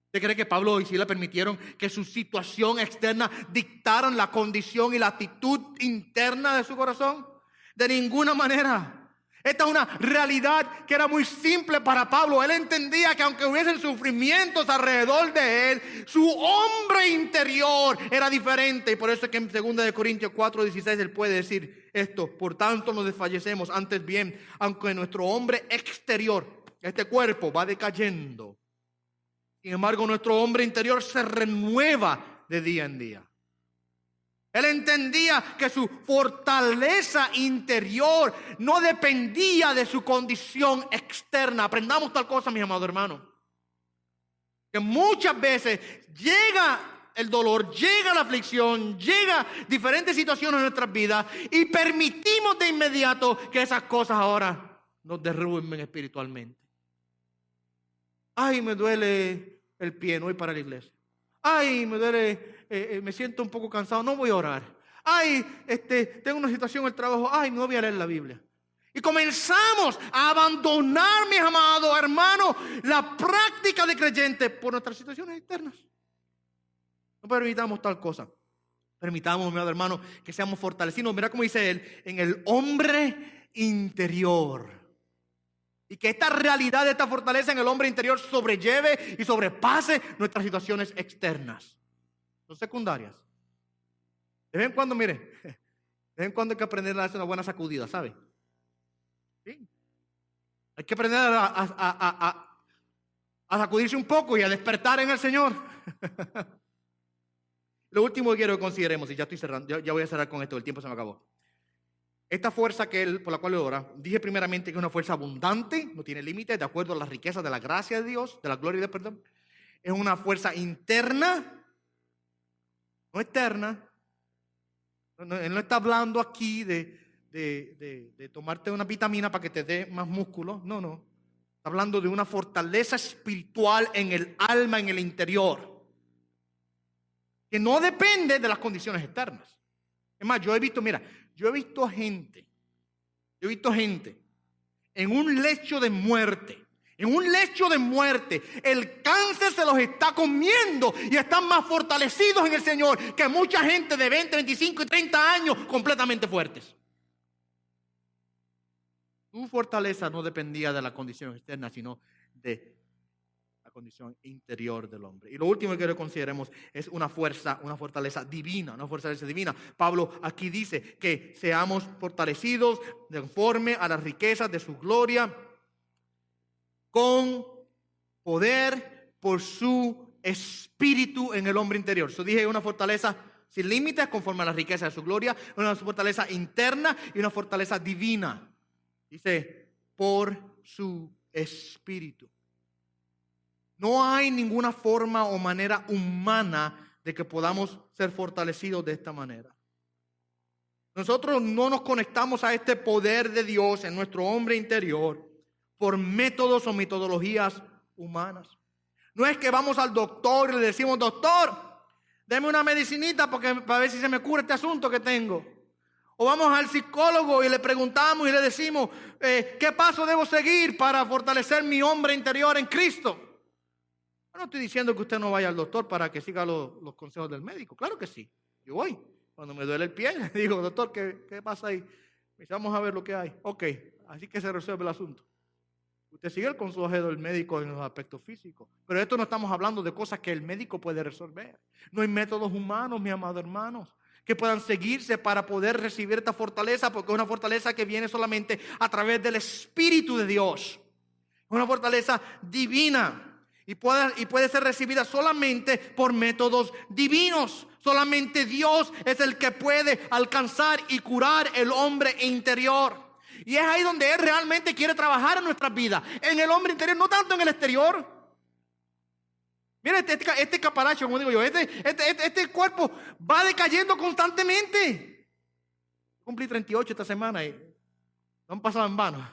¿Usted cree que Pablo y Silas permitieron que su situación externa dictaran la condición y la actitud interna de su corazón? De ninguna manera. Esta es una realidad que era muy simple para Pablo. Él entendía que aunque hubiesen sufrimientos alrededor de él, su hombre interior era diferente. Y por eso es que en 2 Corintios 4:16 él puede decir esto: por tanto no desfallecemos, antes bien, aunque nuestro hombre exterior, este cuerpo, va decayendo, sin embargo nuestro hombre interior se renueva de día en día. Él entendía que su fortaleza interior no dependía de su condición externa. Aprendamos tal cosa, mis amados hermanos. Que muchas veces llega el dolor, llega la aflicción, llega diferentes situaciones en nuestras vidas y permitimos de inmediato que esas cosas ahora nos derrumben espiritualmente. Ay, me duele el pie, no voy para la iglesia. Ay, me duele, me siento un poco cansado, no voy a orar. Ay, tengo una situación en el trabajo, ay, no voy a leer la Biblia. Y comenzamos a abandonar, mis amados hermanos, la práctica de creyente por nuestras situaciones externas. No permitamos tal cosa. Permitamos, mi amado hermano, que seamos fortalecidos. Mira cómo dice él, en el hombre interior. Y que esta realidad, esta fortaleza en el hombre interior sobrelleve y sobrepase nuestras situaciones externas. Son secundarias. De vez en cuando, mire, de vez en cuando hay que aprender a darse una buena sacudida, ¿sabe? Sí. Hay que aprender a sacudirse un poco y a despertar en el Señor. Lo último que quiero que consideremos, y ya estoy cerrando, ya voy a cerrar con esto, el tiempo se me acabó. Esta fuerza por la cual él ora, dije primeramente que es una fuerza abundante, no tiene límites, de acuerdo a las riquezas de la gracia de Dios, de la gloria de perdón. Es una fuerza interna, no externa. Él no está hablando aquí de tomarte una vitamina para que te dé más músculo. No. Está hablando de una fortaleza espiritual en el alma, en el interior, que no depende de las condiciones externas. Es más, yo he visto gente en un lecho de muerte. El cáncer se los está comiendo y están más fortalecidos en el Señor que mucha gente de 20, 25 y 30 años completamente fuertes. Su fortaleza no dependía de la condición externa, sino de la condición interior del hombre. Y lo último que quiero que consideremos es una fortaleza divina, Pablo aquí dice que seamos fortalecidos conforme a las riquezas de su gloria, con poder por su espíritu en el hombre interior. Yo dije una fortaleza sin límites conforme a las riquezas de su gloria, una fortaleza interna y una fortaleza divina. Dice, por su espíritu. No hay ninguna forma o manera humana de que podamos ser fortalecidos de esta manera. Nosotros no nos conectamos a este poder de Dios en nuestro hombre interior por métodos o metodologías humanas. No es que vamos al doctor y le decimos: doctor, deme una medicinita para ver si se me cura este asunto que tengo. O vamos al psicólogo y le preguntamos y le decimos: ¿qué paso debo seguir para fortalecer mi hombre interior en Cristo? Yo no estoy diciendo que usted no vaya al doctor para que siga los consejos del médico. Claro que sí, yo voy. Cuando me duele el pie, le digo: doctor, ¿qué pasa ahí? Me dice: vamos a ver lo que hay. Ok, así que se resuelve el asunto. Usted sigue el consejo del médico en los aspectos físicos. Pero esto no estamos hablando de cosas que el médico puede resolver. No hay métodos humanos, mis amados hermanos, que puedan seguirse para poder recibir esta fortaleza, porque es una fortaleza que viene solamente a través del Espíritu de Dios. Es una fortaleza divina. Y puede ser recibida solamente por métodos divinos. Solamente Dios es el que puede alcanzar y curar el hombre interior. Y es ahí donde Él realmente quiere trabajar en nuestras vidas. En el hombre interior, no tanto en el exterior. Mira este caparacho, como digo yo. Este cuerpo va decayendo constantemente. Cumplí 38 esta semana y no han pasado en vano.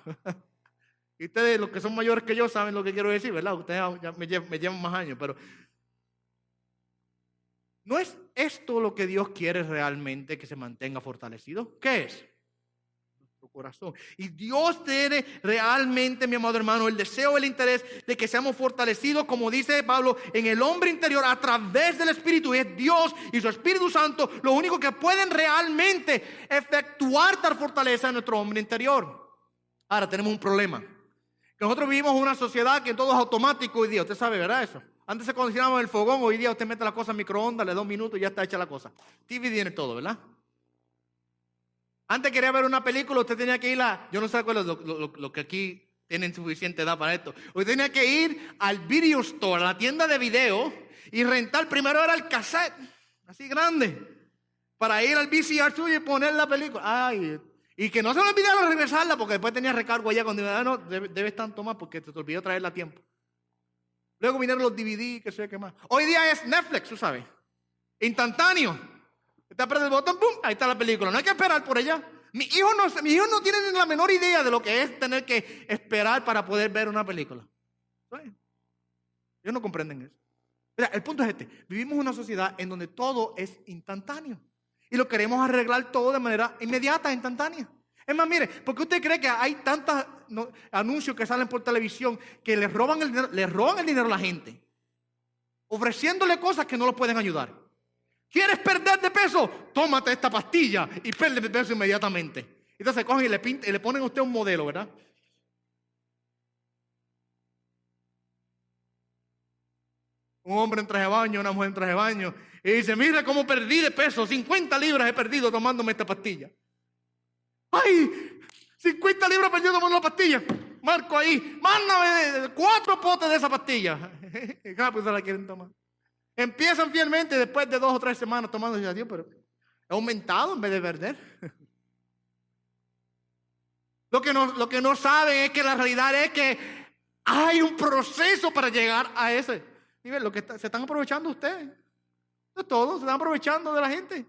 Y ustedes, los que son mayores que yo, saben lo que quiero decir, ¿verdad? Ustedes ya me llevan más años, pero ¿no es esto lo que Dios quiere realmente, que se mantenga fortalecido? ¿Qué es? Nuestro corazón. Y Dios tiene realmente, mi amado hermano, el deseo, el interés de que seamos fortalecidos, como dice Pablo, en el hombre interior a través del Espíritu. Y es Dios y su Espíritu Santo lo único que pueden realmente efectuar tal fortaleza en nuestro hombre interior. Ahora tenemos un problema. Nosotros vivimos en una sociedad que todo es automático hoy día. Usted sabe, ¿verdad eso? Antes se cocinaba en el fogón, hoy día usted mete la cosa en microondas, le da un minuto y ya está hecha la cosa. TV tiene todo, ¿verdad? Antes quería ver una película, usted tenía que ir yo no sé cuál es lo que aquí tienen suficiente edad para esto. Usted tenía que ir al video store, a la tienda de video, y rentar. Primero era el cassette, así grande, para ir al VCR suyo y poner la película. Ay, y que no se me olvidara regresarla, porque después tenía recargo allá cuando no, debes tanto más porque te olvidó traerla a tiempo. Luego vinieron los DVD, que sé qué más. Hoy día es Netflix, tú sabes. Instantáneo. Te apretas el botón, ¡pum! Ahí está la película. No hay que esperar por allá. Mis hijos no tienen la menor idea de lo que es tener que esperar para poder ver una película. ¿Sabes? Ellos no comprenden eso. Mira, el punto es este. Vivimos en una sociedad en donde todo es instantáneo. Y lo queremos arreglar todo de manera inmediata, instantánea. Es más, mire, ¿por qué usted cree que hay tantos anuncios que salen por televisión que le roban el dinero a la gente? Ofreciéndole cosas que no los pueden ayudar. ¿Quieres perder de peso? Tómate esta pastilla y pierde de peso inmediatamente. Entonces cogen y le ponen a usted un modelo, ¿verdad? Un hombre en traje de baño, una mujer en traje de baño. Y dice: mira cómo perdí de peso, 50 libras he perdido tomándome esta pastilla. ¡Ay! 50 libras perdido tomando la pastilla. Marco ahí, mándame 4 potes de esa pastilla. Rápido se la quieren tomar. Empiezan fielmente después de 2 o 3 semanas tomando. Y Dios, pero he aumentado en vez de perder. Lo que no saben es que la realidad es que hay un proceso para llegar a ese nivel. Se están aprovechando ustedes. De todo, se están aprovechando de la gente.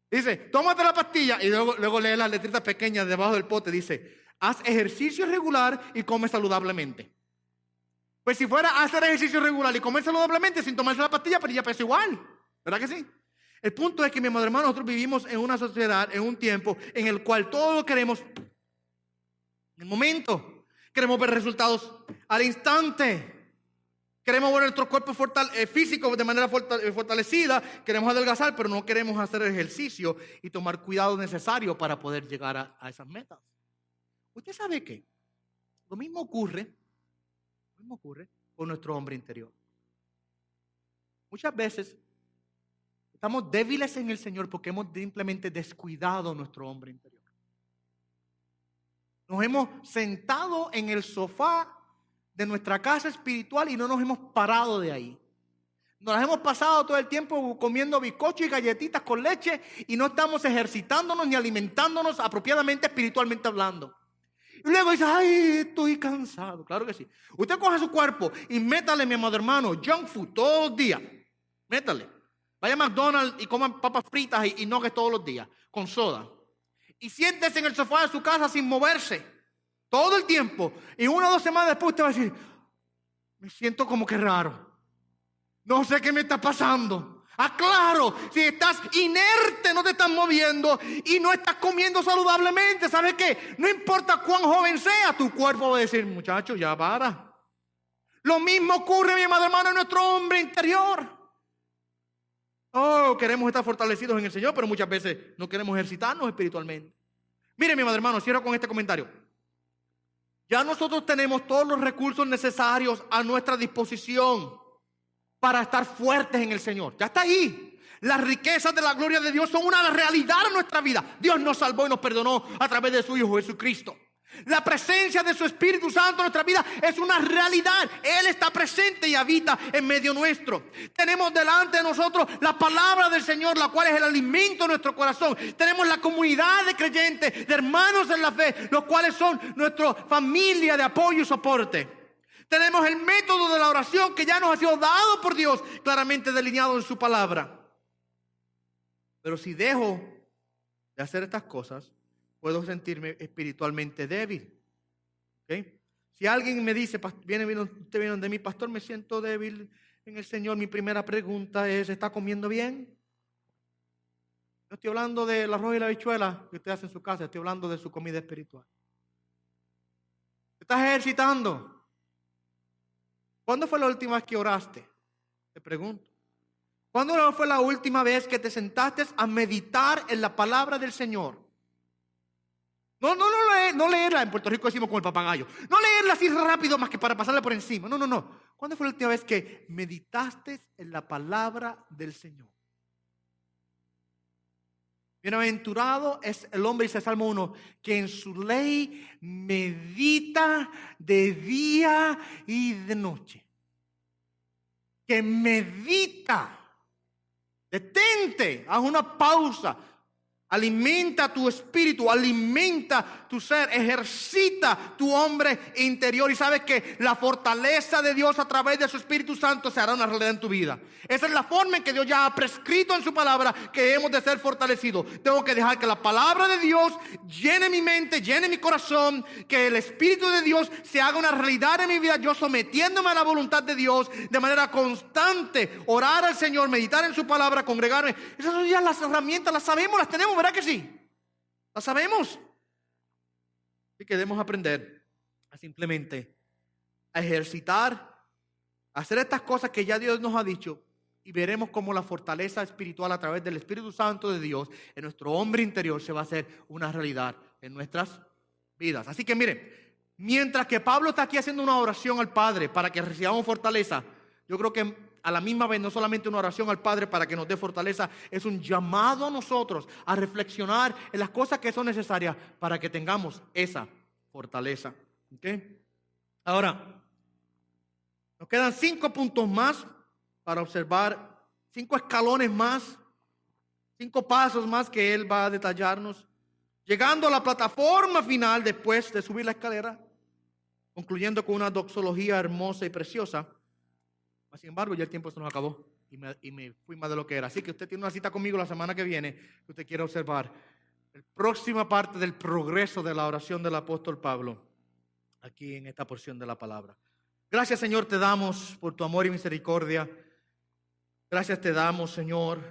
Dice: tómate la pastilla. Y luego lee las letritas pequeñas debajo del pote. Dice: haz ejercicio regular y come saludablemente. Pues si fuera a hacer ejercicio regular y comer saludablemente sin tomarse la pastilla, pero ya peso igual. ¿Verdad que sí? El punto es que, mi hermano, nosotros vivimos en una sociedad, en un tiempo en el cual todo lo queremos en el momento. Queremos ver resultados al instante. Queremos ver nuestro cuerpo físico de manera fortalecida. Queremos adelgazar, pero no queremos hacer ejercicio y tomar cuidado necesario para poder llegar a esas metas. ¿Usted sabe qué? Lo mismo ocurre con nuestro hombre interior. Muchas veces estamos débiles en el Señor porque hemos simplemente descuidado nuestro hombre interior. Nos hemos sentado en el sofá de nuestra casa espiritual y no nos hemos parado de ahí. Nos hemos pasado todo el tiempo comiendo bizcocho y galletitas con leche y no estamos ejercitándonos ni alimentándonos apropiadamente espiritualmente hablando. Y luego dice, ay, estoy cansado. Claro que sí. Usted coge su cuerpo y métale, mi amado hermano, junk food todos los días. Métale. Vaya a McDonald's y coma papas fritas y nuggets todos los días, con soda. Y siéntese en el sofá de su casa sin moverse, todo el tiempo. Y 1 o 2 semanas después usted va a decir, me siento como que raro. No sé qué me está pasando. Claro, si estás inerte, no te estás moviendo y no estás comiendo saludablemente, ¿sabes qué? No importa cuán joven sea, tu cuerpo va a decir, muchacho, ya para. Lo mismo ocurre, mi amado hermano, en nuestro hombre interior. Oh, queremos estar fortalecidos en el Señor, pero muchas veces no queremos ejercitarnos espiritualmente. Mire, mi amado hermano, cierro con este comentario. Ya nosotros tenemos todos los recursos necesarios a nuestra disposición para estar fuertes en el Señor. Ya está ahí. Las riquezas de la gloria de Dios son una realidad en nuestra vida. Dios nos salvó y nos perdonó a través de su Hijo Jesucristo. La presencia de su Espíritu Santo en nuestra vida es una realidad. Él está presente y habita en medio nuestro. Tenemos delante de nosotros la palabra del Señor, la cual es el alimento de nuestro corazón. Tenemos la comunidad de creyentes, de hermanos en la fe, los cuales son nuestra familia de apoyo y soporte. Tenemos el método de la oración que ya nos ha sido dado por Dios, claramente delineado en su palabra. Pero si dejo de hacer estas cosas, puedo sentirme espiritualmente débil. ¿Okay? Si alguien me dice, usted viene de mí, pastor, me siento débil en el Señor, mi primera pregunta es, ¿está comiendo bien? No estoy hablando del arroz y la habichuela que usted hace en su casa, estoy hablando de su comida espiritual. ¿Te estás ejercitando? ¿Cuándo fue la última vez que oraste? Te pregunto. ¿Cuándo fue la última vez que te sentaste a meditar en la palabra del Señor? No leerla, en Puerto Rico decimos como el papagayo. No leerla así rápido más que para pasarle por encima. No. ¿Cuándo fue la última vez que meditaste en la palabra del Señor? Bienaventurado es el hombre, dice Salmo 1, que en su ley medita de día y de noche. Que medita. Detente, haz una pausa. Alimenta tu espíritu, alimenta tu ser, ejercita tu hombre interior. Y sabes que la fortaleza de Dios a través de su Espíritu Santo se hará una realidad en tu vida. Esa es la forma en que Dios ya ha prescrito en su palabra que hemos de ser fortalecidos. Tengo que dejar que la palabra de Dios llene mi mente, llene mi corazón, que el Espíritu de Dios se haga una realidad en mi vida, yo sometiéndome a la voluntad de Dios de manera constante, orar al Señor, meditar en su palabra, congregarme. Esas son ya las herramientas, las sabemos, las tenemos, ¿verdad que sí? Las sabemos. Y que debemos aprender a simplemente a ejercitar, a hacer estas cosas que ya Dios nos ha dicho, y veremos cómo la fortaleza espiritual a través del Espíritu Santo de Dios en nuestro hombre interior se va a hacer una realidad en nuestras vidas. Así que mire, mientras que Pablo está aquí haciendo una oración al Padre para que recibamos fortaleza, yo creo que a la misma vez no solamente una oración al Padre para que nos dé fortaleza, es un llamado a nosotros a reflexionar en las cosas que son necesarias para que tengamos esa fortaleza. ¿Okay? Ahora, nos quedan 5 puntos más para observar, 5 escalones más, 5 pasos más que él va a detallarnos, llegando a la plataforma final después de subir la escalera, concluyendo con una doxología hermosa y preciosa. Sin embargo, ya el tiempo se nos acabó y me fui más de lo que era. Así que usted tiene una cita conmigo la semana que viene que usted quiere observar la próxima parte del progreso de la oración del apóstol Pablo aquí en esta porción de la palabra. Gracias, Señor, te damos por tu amor y misericordia. Gracias te damos, Señor,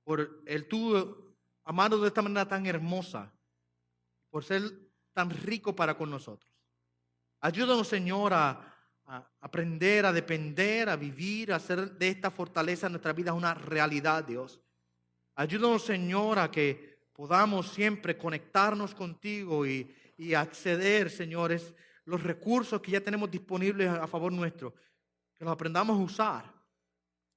por el tú amarnos de esta manera tan hermosa, por ser tan rico para con nosotros. Ayúdanos, Señor, a aprender, a depender, a vivir, a hacer de esta fortaleza en nuestra vida una realidad, Dios. Ayúdanos, Señor, a que podamos siempre conectarnos contigo y acceder, señores, los recursos que ya tenemos disponibles a favor nuestro, que los aprendamos a usar.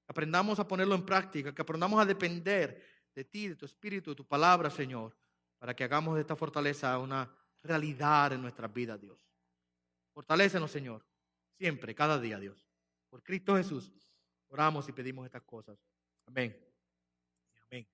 Aprendamos a ponerlo en práctica, que aprendamos a depender de ti, de tu Espíritu, de tu palabra, Señor, para que hagamos de esta fortaleza una realidad en nuestras vidas, Dios. Fortalécenos, Señor, siempre, cada día, Dios. Por Cristo Jesús, oramos y pedimos estas cosas. Amén. Amén.